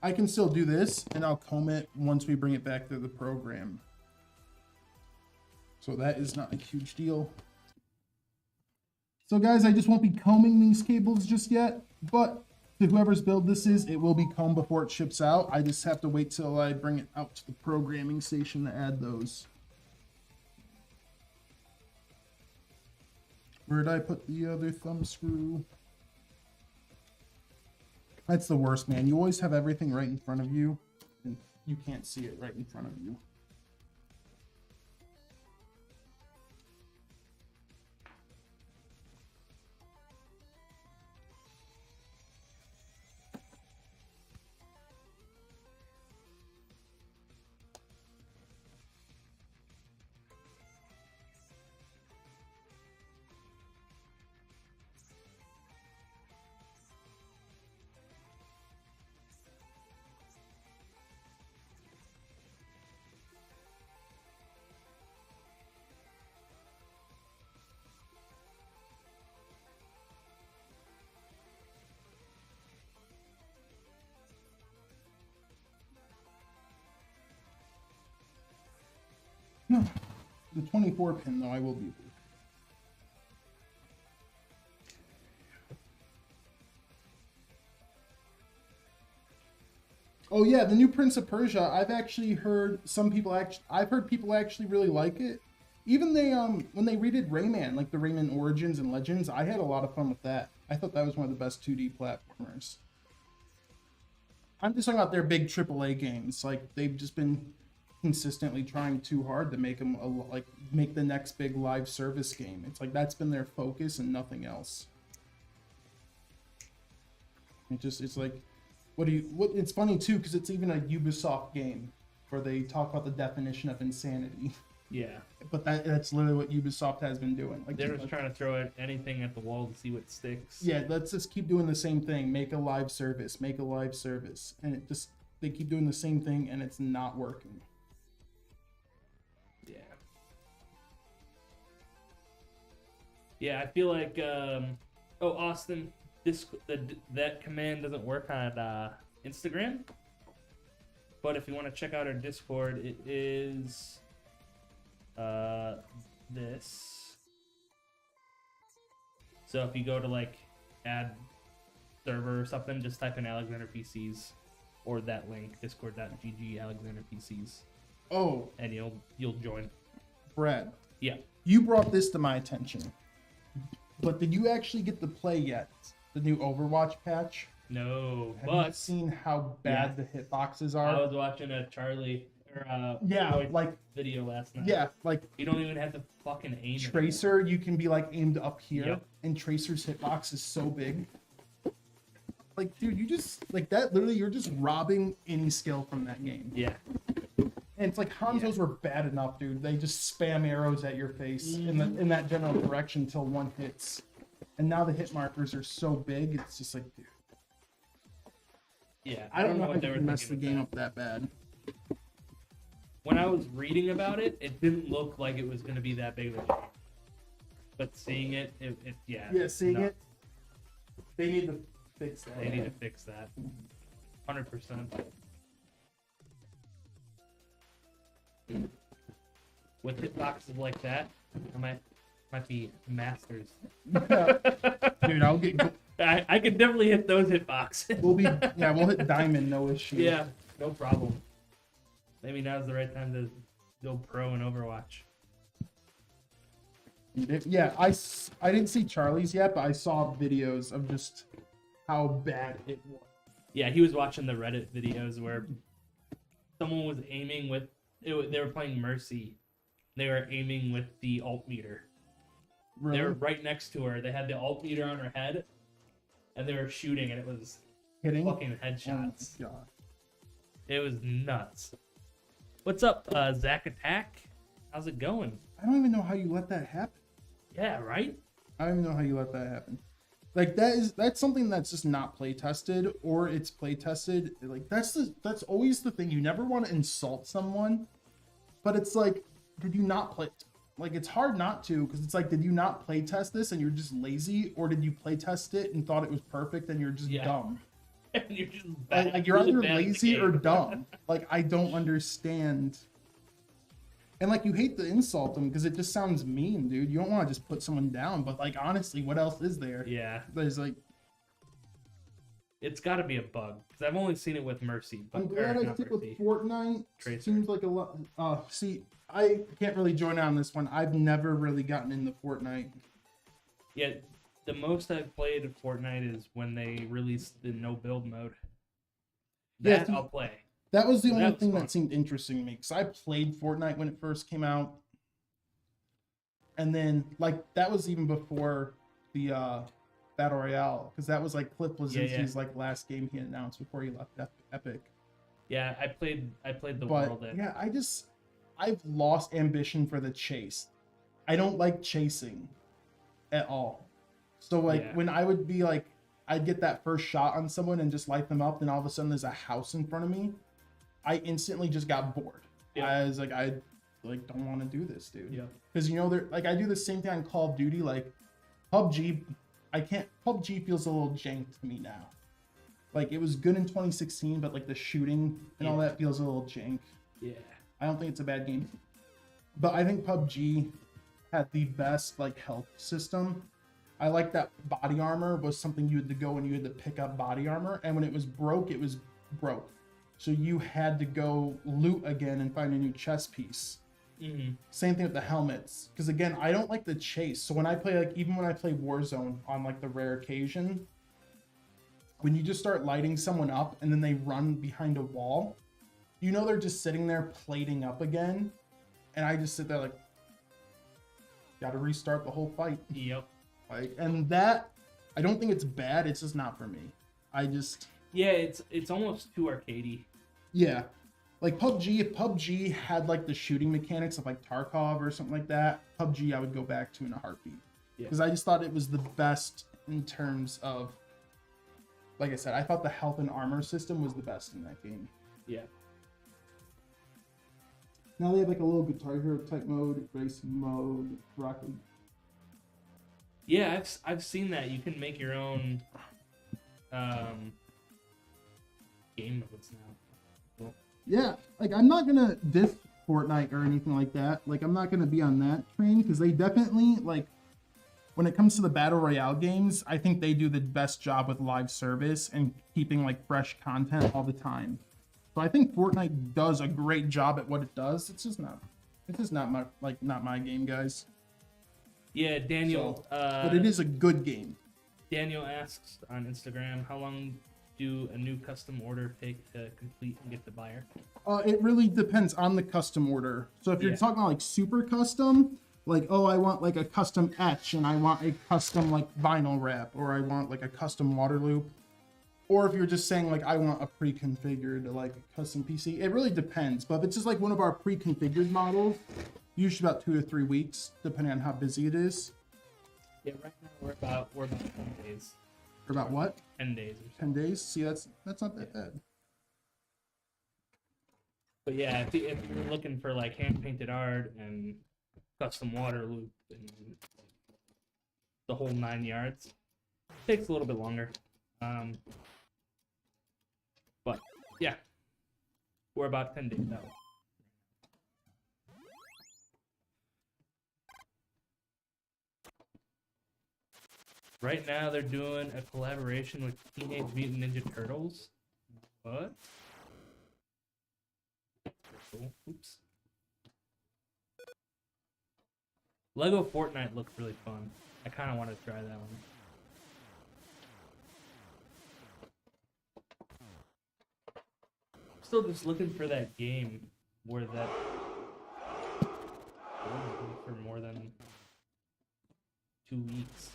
I can still do this, and I'll comb it once we bring it back to the program. So that is not a huge deal. So guys, I just won't be combing these cables just yet, but to whoever's build this is, it will be combed before it ships out. I just have to wait till I bring it out to the programming station to add those. Where did I put the other thumb screw? That's the worst, man. You always have everything right in front of you, and you can't see it right in front of you. No, the 24 pin though, I will be able to. Oh yeah, the new Prince of Persia. I've actually heard I've heard people actually really like it. Even they when they redid Rayman, like the Rayman Origins and Legends, I had a lot of fun with that. I thought that was one of the best 2D platformers. I'm just talking about their big AAA games. Like they've just been consistently trying too hard to make them make the next big live service game. It's like that's been their focus and nothing else. It's like it's funny too because it's even a Ubisoft game where they talk about the definition of insanity. Yeah. But that's literally what Ubisoft has been doing. Like they're just trying to throw anything at the wall to see what sticks. Yeah, let's just keep doing the same thing. Make a live service, and they keep doing the same thing, and it's not working. Yeah. Yeah, I feel like Austin, that command doesn't work on Instagram. But if you want to check out our Discord, it is this. So if you go to like add server or something, just type in Alexander PCs or that link, discord.gg Alexander PCs. Oh, and you'll join. Brad. Yeah. You brought this to my attention. But did you actually get to play yet the new Overwatch patch? No. Have you seen how bad the hitboxes are? I was watching a Charlie video last night. Yeah, like you don't even have to fucking aim. Tracer, you can be like aimed up here, yep. And Tracer's hitbox is so big. Like, dude, you just like that. Literally, you're just robbing any skill from that game. Yeah. And it's like Hanzo's were bad enough, dude. They just spam arrows at your face in that general direction until one hits. And now the hit markers are so big, it's just like, dude. Yeah, I don't know how they would mess the game up that bad. When I was reading about it, it didn't look like it was going to be that big of a game. But seeing it, seeing it, they need to fix that. They need to fix that. 100%. With hitboxes like that, I might be masters. Dude, I'll get. I could definitely hit those hitboxes. We'll hit diamond, no issue. Yeah, no problem. Maybe now's the right time to go pro in Overwatch. Yeah, I didn't see Charlie's yet, but I saw videos of just how bad it was. Yeah, he was watching the Reddit videos where someone was aiming with they were playing Mercy. They were aiming with the alt meter. Really? They were right next to her. They had the alt meter on her head, and they were shooting, and it was hitting fucking headshots. Oh, God. It was nuts. What's up, Zach Attack? How's it going? I don't even know how you let that happen. Yeah, right? I don't even know how you let that happen. Like that's something that's just not play tested, or it's play tested. Like that's always the thing. You never want to insult someone, but it's like, did you not play? Like it's hard not to, because it's like, did you not play test this and you're just lazy, or did you play test it and thought it was perfect and you're just dumb? You're just bad. Like you're either lazy or dumb. Like I don't understand. And like you hate to insult them because it just sounds mean, dude. You don't want to just put someone down, but like honestly, what else is there? Yeah. There's like, it's got to be a bug because I've only seen it with Mercy. I'm glad I stick with Fortnite. Tracer. Seems like a lot. See, I can't really join on this one. I've never really gotten into Fortnite. Yeah. The most I've played of Fortnite is when they released the no build mode. I'll play. That was the only thing that seemed interesting to me, because I played Fortnite when it first came out. And then, like, that was even before the Battle Royale, because that was like Cliff Blazinski's like last game he announced before he left Epic. Yeah, I played the world. Yeah, I've lost ambition for the chase. I don't like chasing at all. So like when I would be like, I'd get that first shot on someone and just light them up, then all of a sudden there's a house in front of me, I instantly just got bored. Yeah. I was like, I like don't want to do this, dude. Yeah. Because I do the same thing on Call of Duty. Like PUBG, PUBG feels a little jank to me now. Like it was good in 2016, but like the shooting and all that feels a little jank. Yeah. I don't think it's a bad game, but I think PUBG had the best like health system. I like that body armor was something you had to go and you had to pick up body armor, and when it was broke, it was broke. so you had to go loot again and find a new chess piece. Same thing with the helmets, because again, I don't like the chase. So when I play, like, even when I play Warzone on like the rare occasion, when you just start lighting someone up and then they run behind a wall, you know they're just sitting there plating up again, and I just sit there like, gotta restart the whole fight. Yep. Like, and that, I don't think it's bad, it's just not for me. Yeah, it's almost too arcadey. Yeah. Like PUBG, if PUBG had like the shooting mechanics of like Tarkov or something like that, PUBG I would go back to in a heartbeat. Because I just thought it was the best in terms of, like I said, I thought the health and armor system was the best in that game. Yeah. Now they have like a little Guitar Hero type mode, racing mode, Rocket. Yeah, I've seen that. You can make your own game modes now. Cool. Yeah, like I'm not gonna diss Fortnite or anything like that. Like I'm not gonna be on that train because they definitely, like, when it comes to the battle royale games, I think they do the best job with live service and keeping like fresh content all the time. So I think Fortnite does a great job at what it does. It's just not my game, guys. Yeah, Daniel. But it is a good game. Daniel asks on Instagram, how long do a new custom order take to complete and get the buyer? It really depends on the custom order. So if you're talking about like super custom, like, oh, I want like a custom etch and I want a custom like vinyl wrap, or I want like a custom water loop. Or if you're just saying like, I want a pre-configured like custom PC, it really depends. But if it's just like one of our pre-configured models, usually about 2 to 3 weeks, depending on how busy it is. Yeah, right now we're about 10 days. Or about what? 10 days. Or so. 10 days? See, that's not that bad. But yeah, if you're looking for like hand-painted art and custom water loop and the whole 9 yards, it takes a little bit longer. But yeah, we're about 10 days out. Right now, they're doing a collaboration with Teenage Mutant Ninja Turtles. What? Cool. Oops. Lego Fortnite looked really fun. I kind of want to try that one. I'm still just looking for that game where that for more than 2 weeks.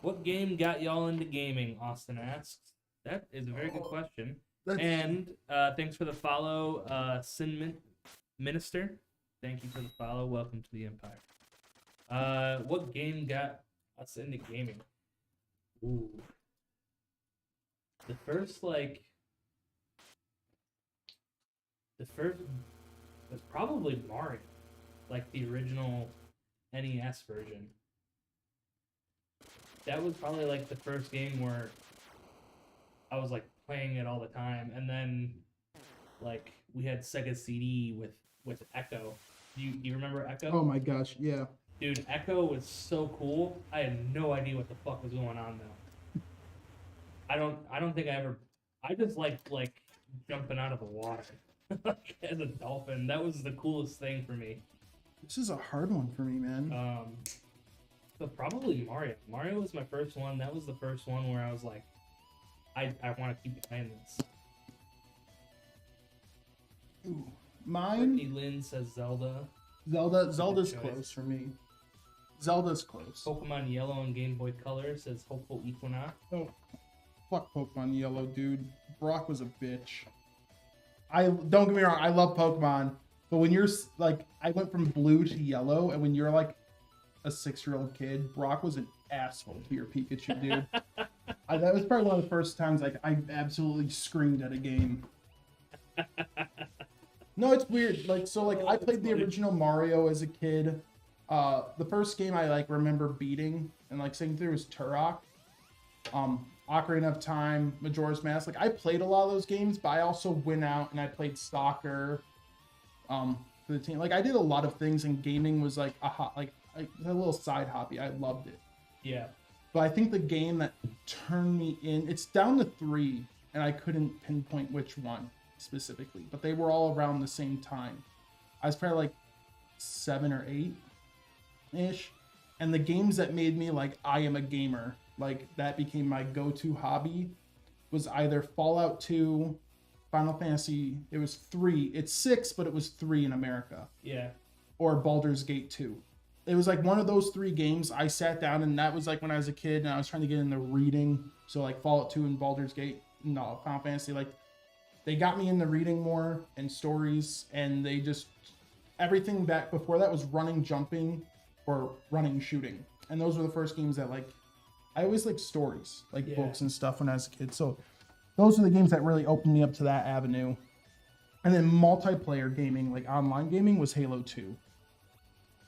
What game got y'all into gaming? Austin asks. That is a very good question. And thanks for the follow, Sin Minister. Thank you for the follow. Welcome to the Empire. What game got us into gaming? Ooh. The first was probably Mario. Like the original NES version. That was probably like the first game where I was like playing it all the time, and then like we had Sega CD with Echo. You remember Echo? Oh my gosh, yeah. Dude, Echo was so cool. I had no idea what the fuck was going on though. I don't think I just like jumping out of the water like as a dolphin. That was the coolest thing for me. This is a hard one for me, man. But probably Mario. Mario was my first one. That was the first one where I was like, I want to keep playing this. Ooh, mine. Brittany Lynn says Zelda. Zelda's close for me. Zelda's close. Pokemon Yellow and Game Boy Color says Hopeful Equinox. Oh, fuck Pokemon Yellow, dude. Brock was a bitch. Don't get me wrong, I love Pokemon, but when you're like, I went from blue to yellow, and when you're like a 6-year-old kid, Brock was an asshole to your Pikachu, dude. That was probably one of the first times like I absolutely screamed at a game. No, it's weird. Like, so like I played the original Mario as a kid. The first game I like remember beating and like sitting through was Turok. Ocarina of Time, Majora's Mask. Like I played a lot of those games, but I also went out and I played soccer. For the team. Like I did a lot of things, and gaming was like a little side hobby. I loved it. Yeah. But I think the game that turned me in, it's down to 3. and I couldn't pinpoint which one specifically, but they were all around the same time. I was probably like 7 or 8 ish, and the games that made me like I am a gamer, like that became my go-to hobby, was either Fallout 2, Final Fantasy. It was 3. It's 6, but it was 3 in America. Yeah. Or Baldur's Gate 2. It was like one of those 3 games. I sat down, and that was like when I was a kid and I was trying to get into reading. So like Fallout 2 and Baldur's Gate, no, Final Fantasy, like they got me into reading more and stories, and they just, everything back before that was running, jumping, or running, shooting. And those were the first games that like, I always liked stories, like books and stuff when I was a kid. So those are the games that really opened me up to that avenue. And then multiplayer gaming, like online gaming, was Halo 2.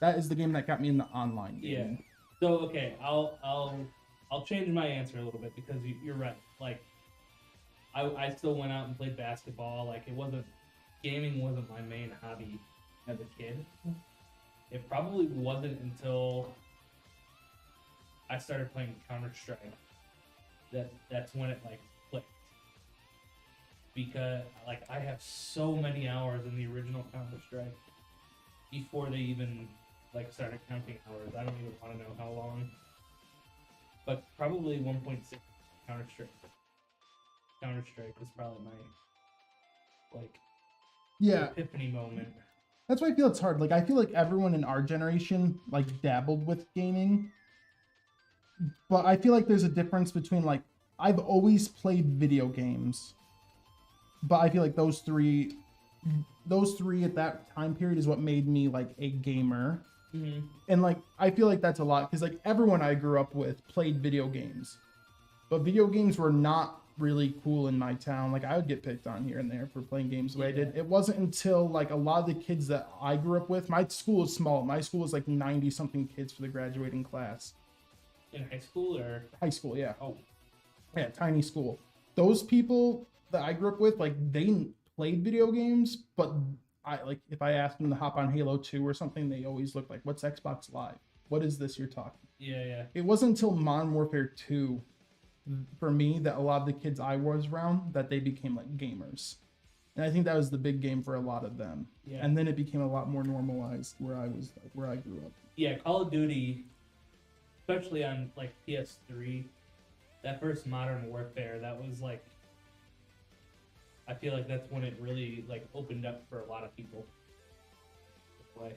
That is the game that got me into online gaming. Yeah. So okay, I'll change my answer a little bit because you're right. Like, I still went out and played basketball. Like, gaming wasn't my main hobby as a kid. It probably wasn't until I started playing Counter-Strike that's when it like clicked. Because like I have so many hours in the original Counter-Strike before they even like started counting hours. I don't even want to know how long. But probably 1.6 Counter-Strike. Counter-Strike was probably my like epiphany moment. That's why I feel it's hard. Like I feel like everyone in our generation like dabbled with gaming. But I feel like there's a difference between like I've always played video games. But I feel like those three at that time period is what made me like a gamer. Mm-hmm. And like I feel like that's a lot because like everyone I grew up with played video games. But video games were not really cool in my town. Like I would get picked on here and there for playing games the way I did. It wasn't until like a lot of the kids that I grew up with, my school is small. My school was like 90 something kids for the graduating class. In high school or? High school, yeah. Oh. Yeah, tiny school. Those people that I grew up with, like they played video games, but I like if I asked them to hop on Halo 2 or something, they always look like, what's Xbox Live? What is this you're talking? Yeah. It wasn't until Modern Warfare 2 for me that a lot of the kids I was around that they became like gamers. And I think that was the big game for a lot of them. Yeah. And then it became a lot more normalized where I was like, where I grew up. Yeah, Call of Duty, especially on like PS3, that first Modern Warfare, that was like, I feel like that's when it really like opened up for a lot of people to play.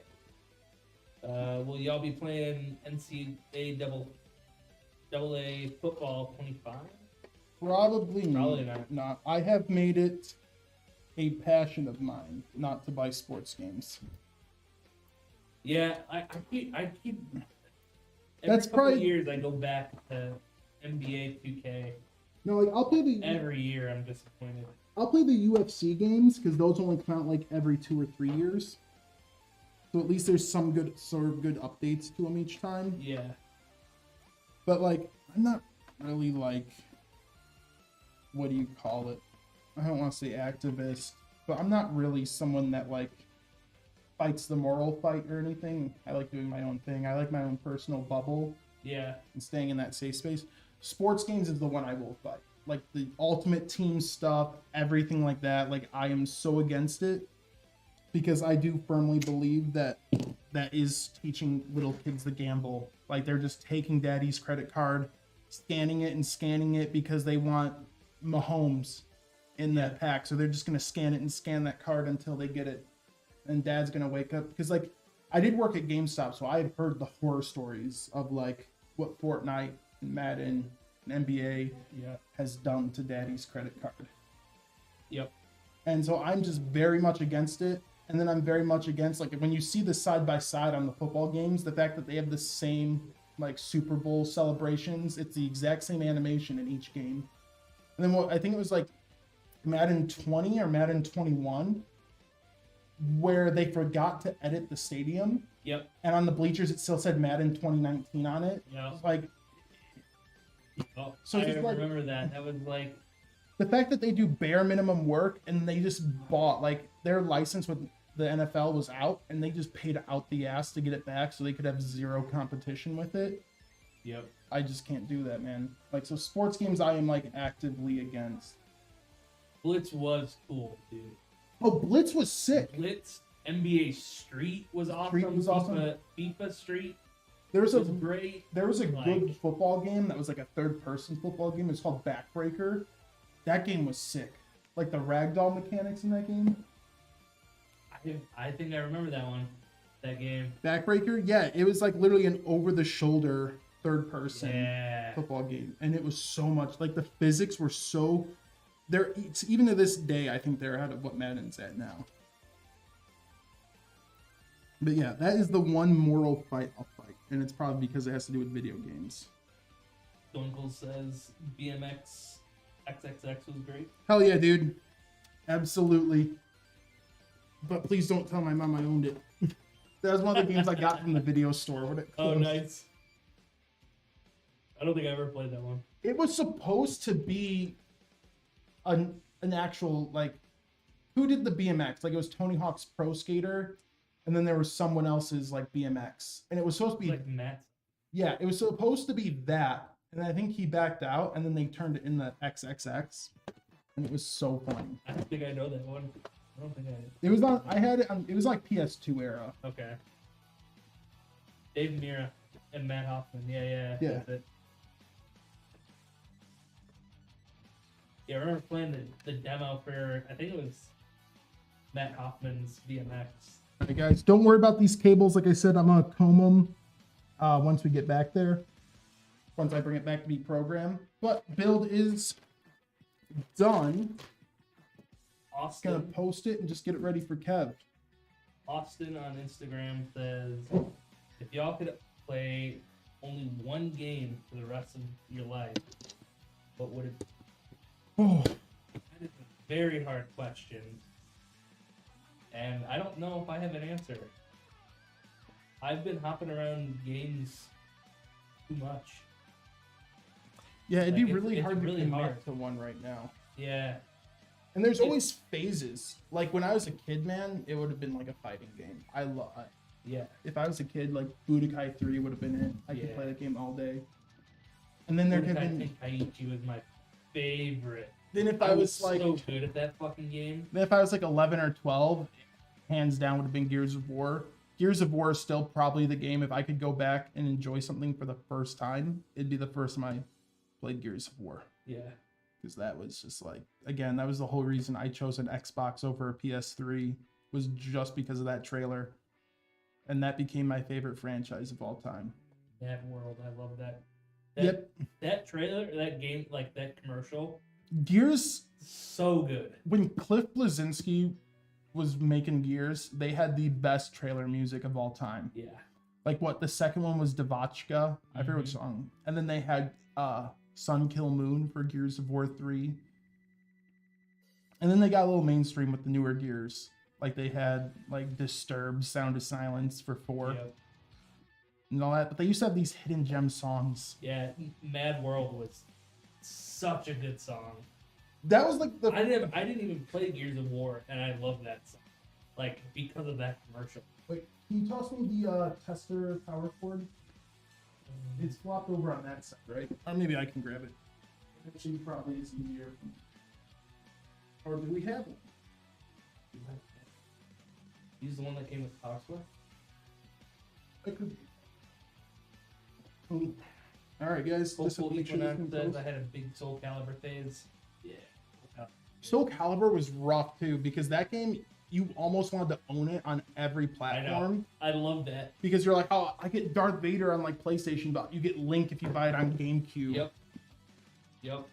Will y'all be playing NCAA AA football 25? Probably not. Not. I have made it a passion of mine not to buy sports games. Yeah, I keep. Every That's couple probably of years I go back to NBA 2K. No, like I'll play every year. I'm disappointed. I'll play the UFC games because those only come out like every 2 or 3 years. So at least there's some good updates to them each time. Yeah. But like, I'm not really like, what do you call it? I don't want to say activist, but I'm not really someone that like fights the moral fight or anything. I like doing my own thing. I like my own personal bubble. Yeah. And staying in that safe space. Sports games is the one I will fight. Like the ultimate team stuff, everything like that. Like I am so against it because I do firmly believe that is teaching little kids to gamble. Like they're just taking daddy's credit card, scanning it because they want Mahomes in that pack. So they're just going to scan it and scan that card until they get it. And dad's going to wake up. Because like I did work at GameStop, so I had heard the horror stories of like what Fortnite and Madden and NBA has done to daddy's credit card. Yep. And so I'm just very much against it. And then I'm very much against, like, when you see the side-by-side on the football games, the fact that they have the same, like, Super Bowl celebrations, it's the exact same animation in each game. And then I think it was, like, Madden 20 or Madden 21, where they forgot to edit the stadium. Yep. And on the bleachers, it still said Madden 2019 on it. Yeah. Like, oh, so I remember that. That was like... The fact that they do bare minimum work and they just bought, like, their license with the NFL was out and they just paid out the ass to get it back so they could have zero competition with it. Yep. I just can't do that, man. Like, so sports games I am, like, actively against. Blitz was cool, dude. Oh, Blitz was sick. Blitz, NBA Street was awesome. Street was awesome. FIFA Street There was was great. There was a Like- good football game that was like a third-person football game. It's called Backbreaker. That game was sick. Like the ragdoll mechanics in that game. I think I remember that one. That game. Backbreaker, yeah, it was like literally an over-the-shoulder third-person Yeah. football game, and it was so much like the physics were so. They're even to this day, I think they're ahead of what Madden's at now. But yeah, that is the one moral fight I'll fight, and it's probably because it has to do with video games. Dunkle says BMX XXX was great. Hell yeah, dude. Absolutely. But please don't tell my mom I owned it. That was one of the games I got from the video store when it Oh, closed. nice. I don't think I ever played that one. It was supposed to be an actual, like, who did the BMX? Like, it was Tony Hawk's Pro Skater, and then there was someone else's, like, BMX. And it was supposed to be, Like Matt. yeah, it was supposed to be that. And I think he backed out, and then they turned it in the XXX. And it was so funny. I don't think I know that one. I don't think I did. It was on, I had it on, it was like PS2 era. Okay. Dave Mira and Matt Hoffman. Yeah. Yeah. That's it. Yeah, I remember playing the demo for, I think it was Matt Hoffman's BMX. All right, guys, don't worry about these cables. Like I said, I'm going to comb them once we get back there. Once I bring it back to be programmed. But build is done. Austin. Gonna post it and just get it ready for Kev. Austin on Instagram says, if y'all could play only one game for the rest of your life, what would it be? Oh, That is a very hard question. And I don't know if I have an answer. I've been hopping around games too much. yeah, it'd Like, be really it's hard really to commit hard. to one right now. Yeah. And there's It- always phases. Like when I was a kid, man, it would have been like a fighting game. Yeah. If I was a kid, like Budokai 3 would have been it. I could Yeah. play that game all day. And then there could I have been. think Aichi was my favorite. Then if I was so like. good at that fucking game. Then if I was like 11 or 12, hands down would have been Gears of War. Gears of War is still probably the game. If I could go back and enjoy something for the first time, it'd be the first time I played Gears of War. Yeah. Because that was just like, again, that was the whole reason I chose an Xbox over a PS3, was just because of that trailer. And that became my favorite franchise of all time. That world, I love that. Yep. That trailer, that game, like that commercial, Gears, so good. when Cliff Bleszinski was making Gears, they had the best trailer music of all time. Yeah. Like what, the second one was Devachka, I forget what Mhm. song. And then they had Sun Kill Moon for Gears of War 3. And then they got a little mainstream with the newer Gears. Like they had like Disturbed, Sound of Silence for 4 Yep. and all that. But they used to have these hidden gem songs. Yeah. Mad World was such a good song. That was like the I didn't even play Gears of War, and I love that song. Like because of that commercial. Wait, can you toss me the tester power cord? It's flopped over on that side, right? Or maybe I can grab it. Actually, probably is easier. Or do we have one? Use the one that came with Power Square. It could be. Cool. All right, guys. Listen, Hopeful make sure this Equinox can says post. I had a big Soul Calibur phase. Yeah. Soul Calibur was rough too, because that game you almost wanted to own it on every I know. platform. I love that. Because you're like, oh, I get Darth Vader on like PlayStation, but you get Link if you buy it on GameCube. Yep. Yep.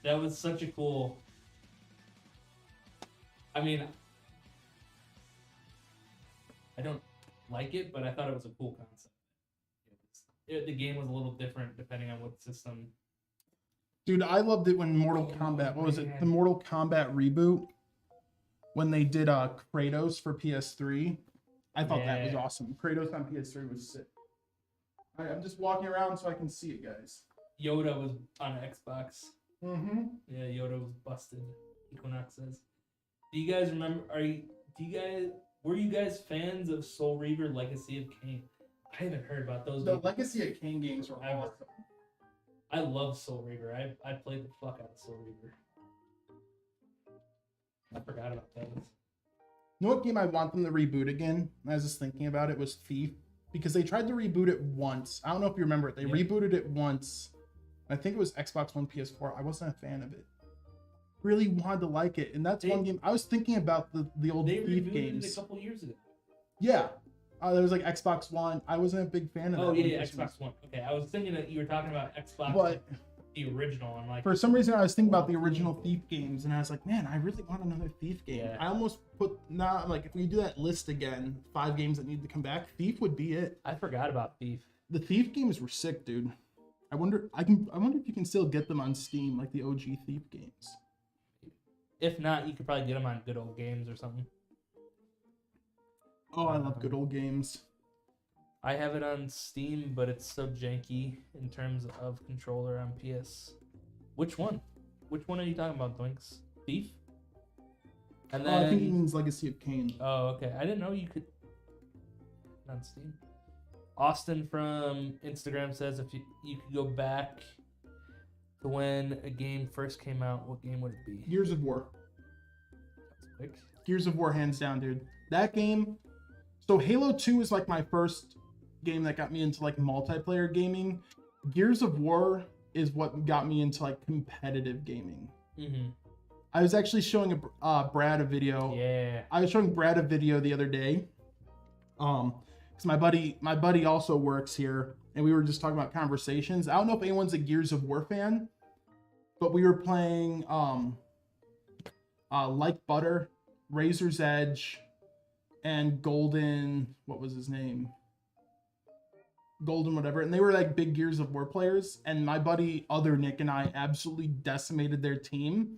That was such a cool. I mean, I don't like it, but I thought it was a cool concept. The game was a little different depending on what system. Dude, I loved it when Mortal Kombat, what was it? man. The Mortal Kombat reboot, when they did Kratos for PS3. I thought that was Yeah. awesome. Kratos on PS3 was sick. All right, I'm just walking around so I can see it, guys. Yoda was on Xbox. Mm-hmm. Yeah, Yoda was busted. Equinox says. Do you guys remember? Were you guys fans of Soul Reaver Legacy of Kain? I haven't heard about those. The games. Legacy of Kain games were Ever. awesome. I love Soul Reaver. I played the fuck out of Soul Reaver. I forgot about those. You know what game I want them to reboot again? I was just thinking about it, was Thief. Because they tried to reboot it once. I don't know if you remember it. They rebooted it once. I think it was Xbox One, PS4. I wasn't a fan of it. Really wanted to like it. And that's one game. I was thinking about the old Thief games. It a couple years ago. Yeah. There was like Xbox One. I wasn't a big fan of that. Oh, yeah, Xbox One. Okay, I was thinking that you were talking about Xbox, but the original. And like, for some reason, I was thinking about the original Thief games, and I was like, man, I really want another Thief game. Yeah. I almost put, like, if we do that list again, 5 games that need to come back, Thief would be it. I forgot about Thief. The Thief games were sick, dude. I wonder if you can still get them on Steam, like the OG Thief games. If not, you could probably get them on Good Old Games or something. Oh, I love Good Old Games. I have it on Steam, but it's so janky in terms of controller on PS. Which one? Which one are you talking about, Doinks? Thief? And then I think he means Legacy of Kain. Oh, okay. I didn't know you could on Steam. Austin from Instagram says if you could go back to when a game first came out, what game would it be? Gears of War. That's quick. Gears of War, hands down, dude. That game. So Halo 2 is like my first game that got me into like multiplayer gaming. Gears of War is what got me into like competitive gaming. Mm-hmm. I was actually showing Brad a video. Yeah. I was showing Brad a video the other day. Because my buddy also works here, and we were just talking about conversations. I don't know if anyone's a Gears of War fan, but we were playing Like Butter, Razor's Edge, and Golden, what was his name? Golden whatever, and they were like big Gears of War players, and my buddy Other Nick and I absolutely decimated their team.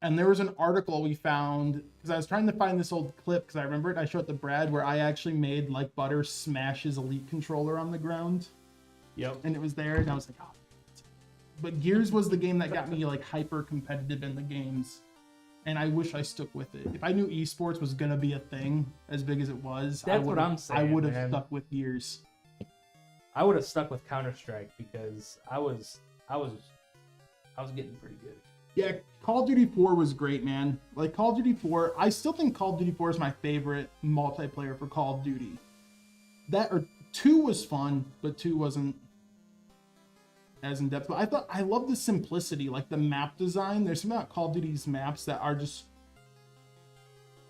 And there was an article we found, because I was trying to find this old clip, because I remember it, I showed it to Brad, where I actually made Like Butter smash his Elite controller on the ground. Yep. And it was there, and I was like, oh. But Gears was the game that got me like hyper competitive in the games. And I wish I stuck with it. If I knew esports was gonna be a thing as big as it was, I would have stuck with Gears. I would have stuck with Counter-Strike because I was getting pretty good. Yeah, Call of Duty 4 was great, man. Like Call of Duty 4, I still think Call of Duty 4 is my favorite multiplayer for Call of Duty. 2 was fun, but 2 wasn't as in depth. But I love the simplicity, like the map design. There's something about Call of Duty's maps that are just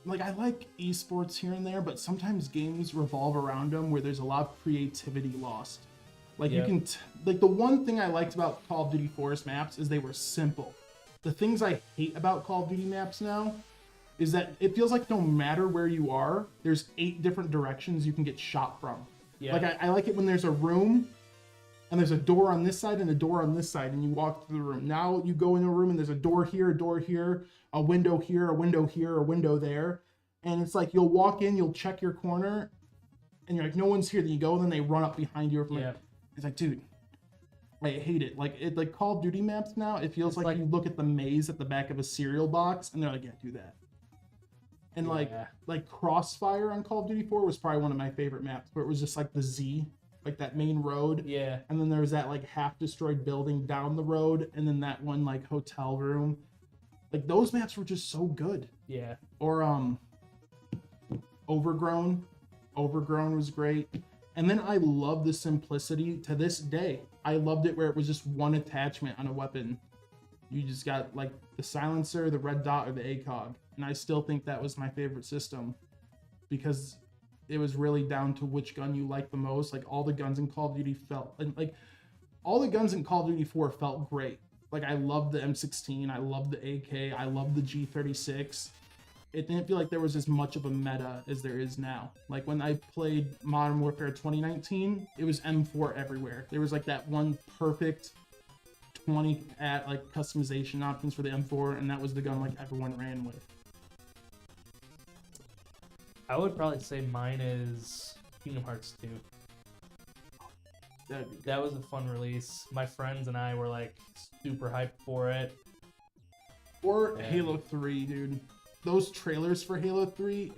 like, I like esports here and there, but sometimes games revolve around them where there's a lot of creativity lost. Like you can like the one thing I liked about Call of Duty 4's maps is they were simple. The things I hate about Call of Duty maps now is that it feels like no matter where you are, there's 8 different directions you can get shot from. Yeah. Like I like it when there's a room and there's a door on this side and a door on this side, and you walk through the room. Now you go in a room and there's a door here, a window here, a window here, a window there. And it's like you'll walk in, you'll check your corner, and you're like, no one's here. Then you go, and then they run up behind you. It's like, dude, I hate it. Like Call of Duty maps now, it feels like you look at the maze at the back of a cereal box, and they're like, yeah, do that. And like Crossfire on Call of Duty 4 was probably one of my favorite maps, where it was just like the Z, like that main road. Yeah. And then there was that like half destroyed building down the road, and then that one like hotel room. Like those maps were just so good. Yeah. Or Overgrown was great. And then I love the simplicity to this day. I loved it where it was just one attachment on a weapon. You just got like the silencer, the red dot, or the ACOG. And I still think that was my favorite system because it was really down to which gun you liked the most. Like all the guns in Call of Duty all the guns in Call of Duty 4 felt great. Like I loved the M16, I loved the AK, I loved the G36. It didn't feel like there was as much of a meta as there is now. Like when I played Modern Warfare 2019, it was M4 everywhere. There was like that one perfect 20 at like customization options for the M4, and that was the gun like everyone ran with. I would probably say mine is Kingdom Hearts 2. That was a fun release. My friends and I were like super hyped for it. Or Halo 3, dude. Those trailers for Halo 3,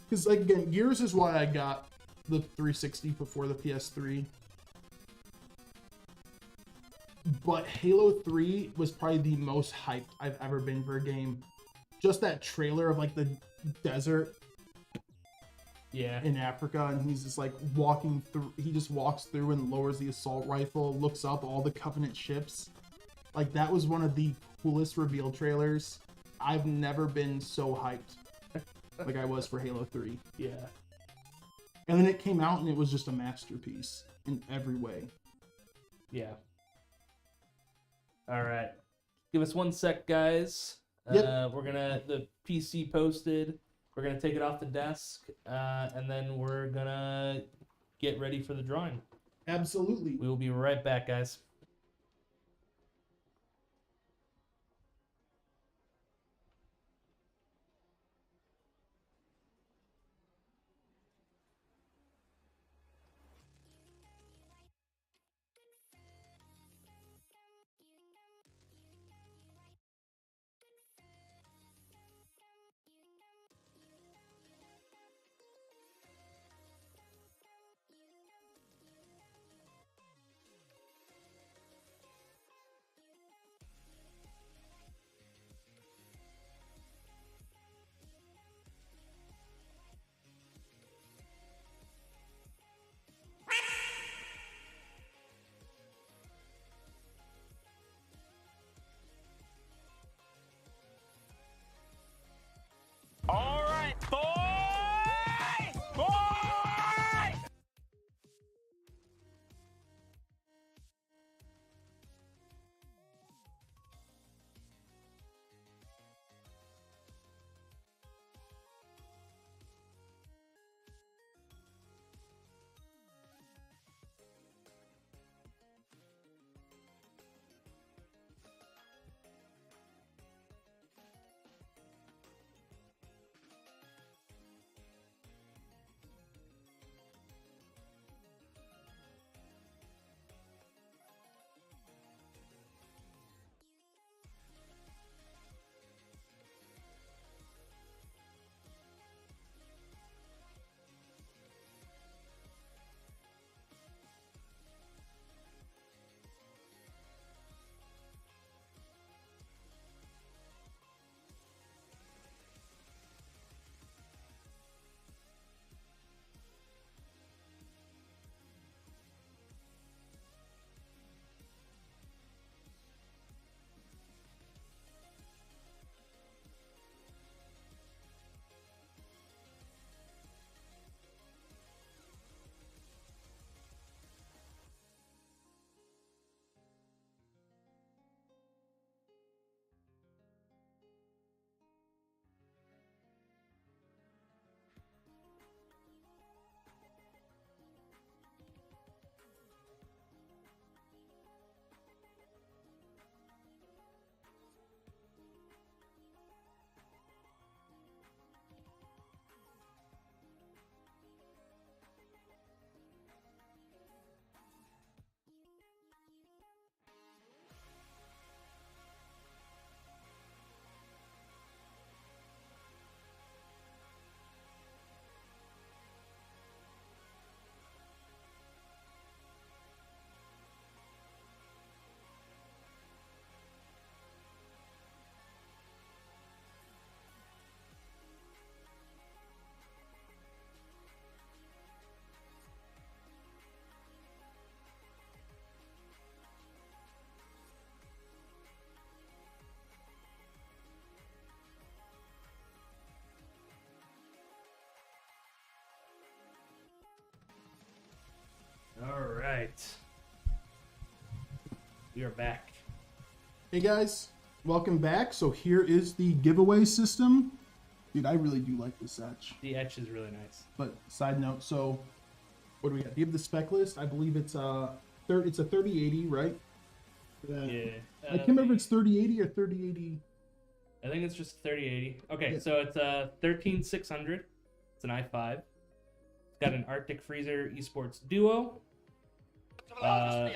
because like, again, Gears is why I got the 360 before the PS3. But Halo 3 was probably the most hyped I've ever been for a game. just that trailer of like the desert Yeah. in Africa, and he's just like walking through. He just walks through and lowers the assault rifle, looks up all the Covenant ships. Like that was one of the coolest reveal trailers. I've never been so hyped like I was for Halo 3. Yeah. And then it came out and it was just a masterpiece in every way. Yeah. All right. Give us 1 sec, guys. Yep. We're gonna the PC posted. We're gonna take it off the desk, and then we're gonna get ready for the drawing. Absolutely. We will be right back, guys. All right, boy! Boy! All right. We are back. Hey guys, welcome back. So here is the giveaway system. Dude, I really do like this etch. The etch is really nice. But side note, so what do we got? Do you have the spec list? I believe it's it's a 3080, right? Yeah. I can't remember if it's 3080 or 3080. I think it's just 3080. Okay, Yeah. so it's a 13600. It's an i5. It's got an Arctic Freezer Esports Duo. A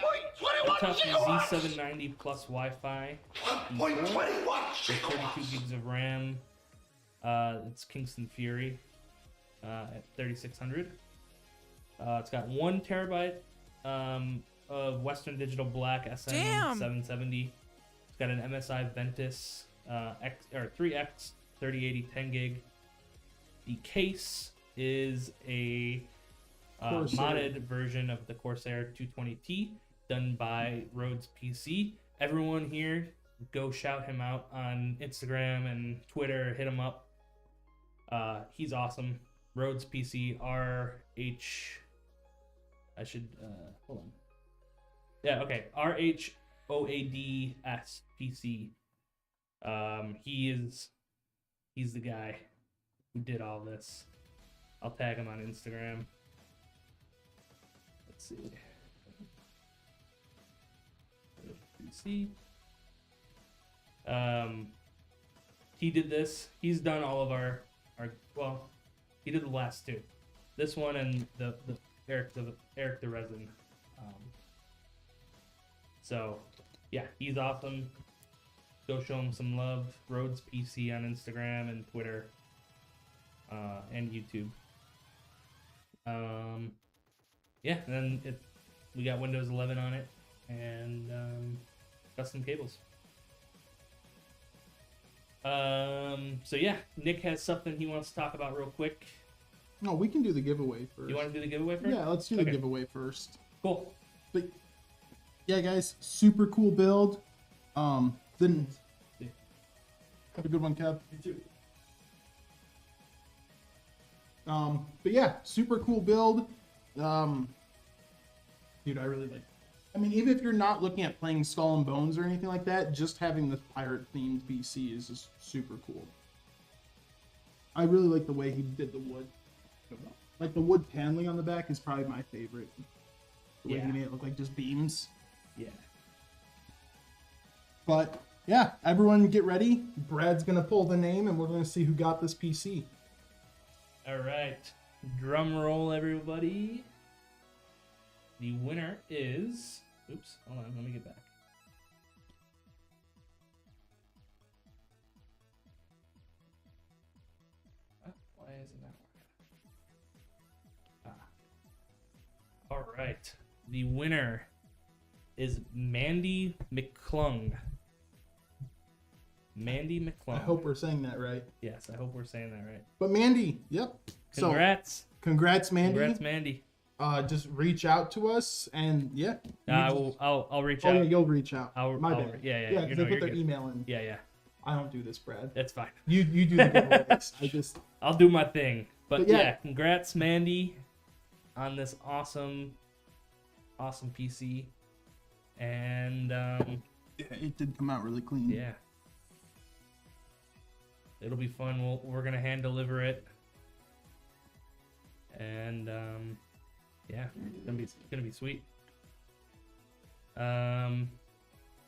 tough Z790 plus Wi-Fi. 32 gigs of RAM. It's Kingston Fury at 3600. It's got 1 terabyte of Western Digital Black SM770. It's got an MSI Ventus 3X 3080 10 gig. The case is a modded version of the Corsair 220T done by Rhodes PC. Everyone here, go shout him out on Instagram and Twitter. Hit him up. He's awesome. Rhodes PC, RH. I should hold on. Yeah, okay. RHOADS PC. He's the guy who did all this. I'll tag him on Instagram. Let's see. PC. He did this. He's done all of our well, he did the last two. This one and the Eric the Resin. So yeah, he's awesome. Go show him some love. Rhodes PC on Instagram and Twitter, and YouTube. Yeah, and then we got Windows 11 on it, and custom cables. So yeah, Nick has something he wants to talk about real quick. No, we can do the giveaway first. You want to do the giveaway first? Yeah, let's do the giveaway first. Cool. But yeah, guys, super cool build. Didn't have a good one, Kev. You too. But yeah, super cool build. Dude, I really like. I mean, even if you're not looking at playing Skull and Bones or anything like that, just having this pirate-themed PC is just super cool. I really like the way he did the wood. Like the wood paneling on the back is probably my favorite. The way he made it look like just beams. Yeah. But yeah, everyone get ready. Brad's gonna pull the name, and we're gonna see who got this PC. All right, drum roll, everybody. The winner is. Oops, hold on, let me get back. Why isn't that working? All right, the winner is Mandy McClung. Mandy McClung. I hope we're saying that right. Yes, I hope we're saying that right. But Mandy, yep. Congrats. So, congrats, Mandy. Congrats, Mandy. Just reach out to us, and yeah. I'll reach out. Oh yeah, you'll reach out. My bad. Yeah. Yeah, because they put their email in. Yeah. I don't do this, Brad. That's fine. You do the giveaways. I'll do my thing. But yeah, yeah, congrats, Mandy, on this awesome PC. And yeah, it did come out really clean. Yeah. It'll be fun. We're gonna hand deliver it. And yeah, it's gonna be sweet. All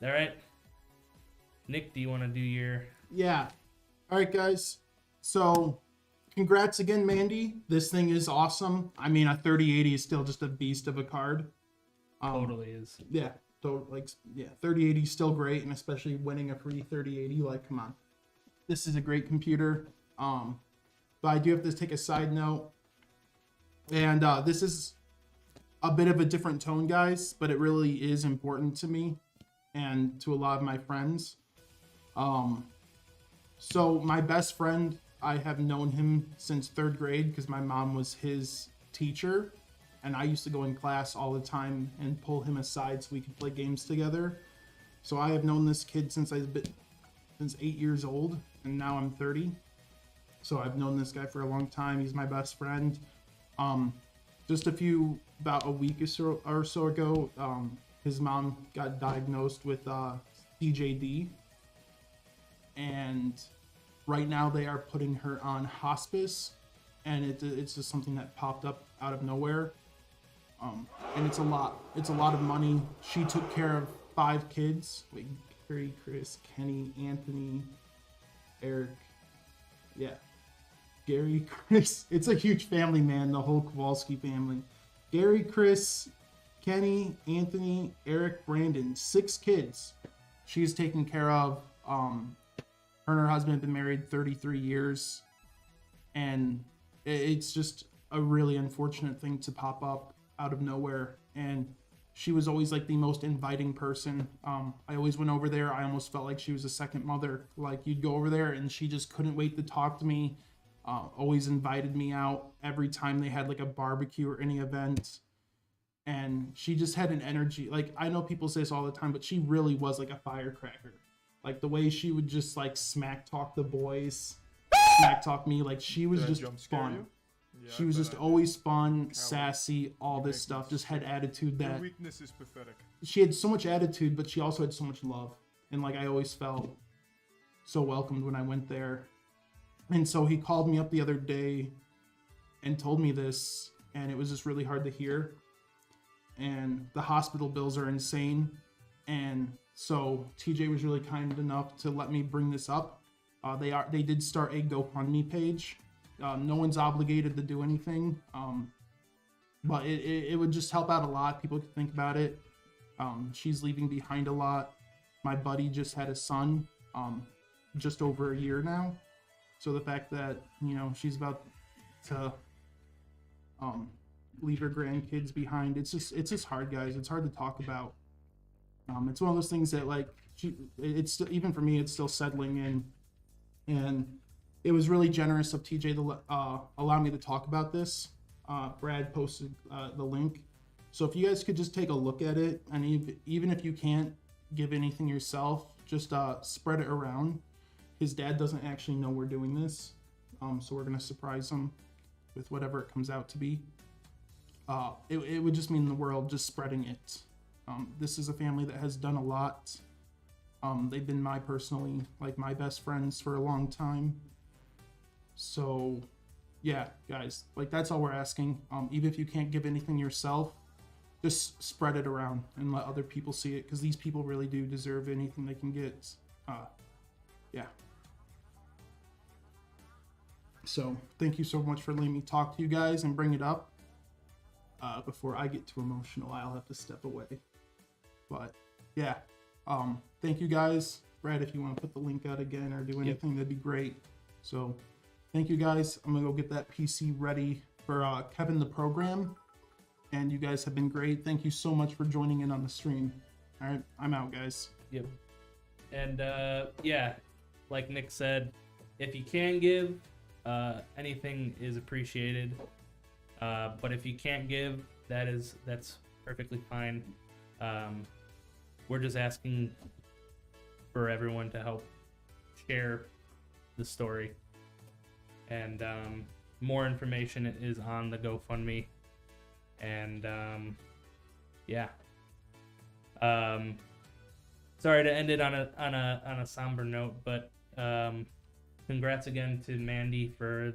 right, Nick, do you want to do your? Yeah. All right, guys. So, congrats again, Mandy. This thing is awesome. I mean, a 3080 is still just a beast of a card. Totally is. Yeah. So 3080 is still great, and especially winning a free 3080. Like, come on, this is a great computer. But I do have to take a side note, and this is a bit of a different tone, guys, but it really is important to me and to a lot of my friends. So my best friend, I have known him since 3rd grade because my mom was his teacher, and I used to go in class all the time and pull him aside so we could play games together. So I have known this kid since 8 years old, and now I'm 30. So I've known this guy for a long time. He's my best friend. Just about a week or so ago, his mom got diagnosed with CJD, and right now they are putting her on hospice, and it's just something that popped up out of nowhere. And it's a lot of money. She took care of 5 kids. Wait, Gary, Chris, Kenny, Anthony, Eric. Yeah. Gary, Chris. It's a huge family, man. The whole Kowalski family. Gary, Chris, Kenny, Anthony, Eric, Brandon. 6 kids she's taken care of. Her and her husband have been married 33 years. And it's just a really unfortunate thing to pop up out of nowhere. And she was always like the most inviting person. I always went over there. I almost felt like she was a second mother. Like you'd go over there and she just couldn't wait to talk to me. Always invited me out every time they had like a barbecue or any event. And she just had an energy. Like I know people say this all the time, but she really was like a firecracker. Like the way she would just like smack talk the boys, smack talk me. Like she was just fun. Yeah, She was just always fun, sassy, all this stuff. Just had attitude Your that weakness is pathetic. she had so much attitude, but she also had so much love. And like I always felt so welcomed when I went there. And so he called me up the other day and told me this, and it was just really hard to hear. And the hospital bills are insane. And so TJ was really kind enough to let me bring this up. They did start a GoFundMe page. No one's obligated to do anything, but it would just help out a lot. People could think about it. She's leaving behind a lot. My buddy just had a son, just over a year now. So the fact that, you know, she's about to leave her grandkids behind, it's just hard, guys. It's hard to talk about. It's one of those things that like it's still, even for me, it's still settling in. And it was really generous of TJ to allow me to talk about this. Brad posted the link. So if you guys could just take a look at it, and even if you can't give anything yourself, just spread it around. His dad doesn't actually know we're doing this, so we're gonna surprise him with whatever it comes out to be. It would just mean the world just spreading it. This is a family that has done a lot. They've been my best friends for a long time. So yeah, guys, like that's all we're asking. Even if you can't give anything yourself, just spread it around and let other people see it, because these people really do deserve anything they can get. Yeah. So thank you so much for letting me talk to you guys and bring it up. Before I get too emotional, I'll have to step away. But yeah, thank you guys. Brad, if you want to put the link out again or do anything, that'd be great. So thank you guys. I'm gonna go get that PC ready for Kevin the program. And you guys have been great. Thank you so much for joining in on the stream. All right, I'm out, guys. Yep. And yeah, like Nick said, if you can give, anything is appreciated. But if you can't give, that's perfectly fine. We're just asking for everyone to help share the story. And more information is on the GoFundMe. And yeah. Sorry to end it on a somber note, but congrats again to Mandy for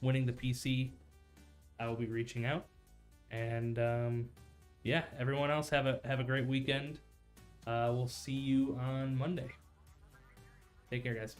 winning the PC. I will be reaching out, and yeah, everyone else have a great weekend. We'll see you on Monday. Take care, guys.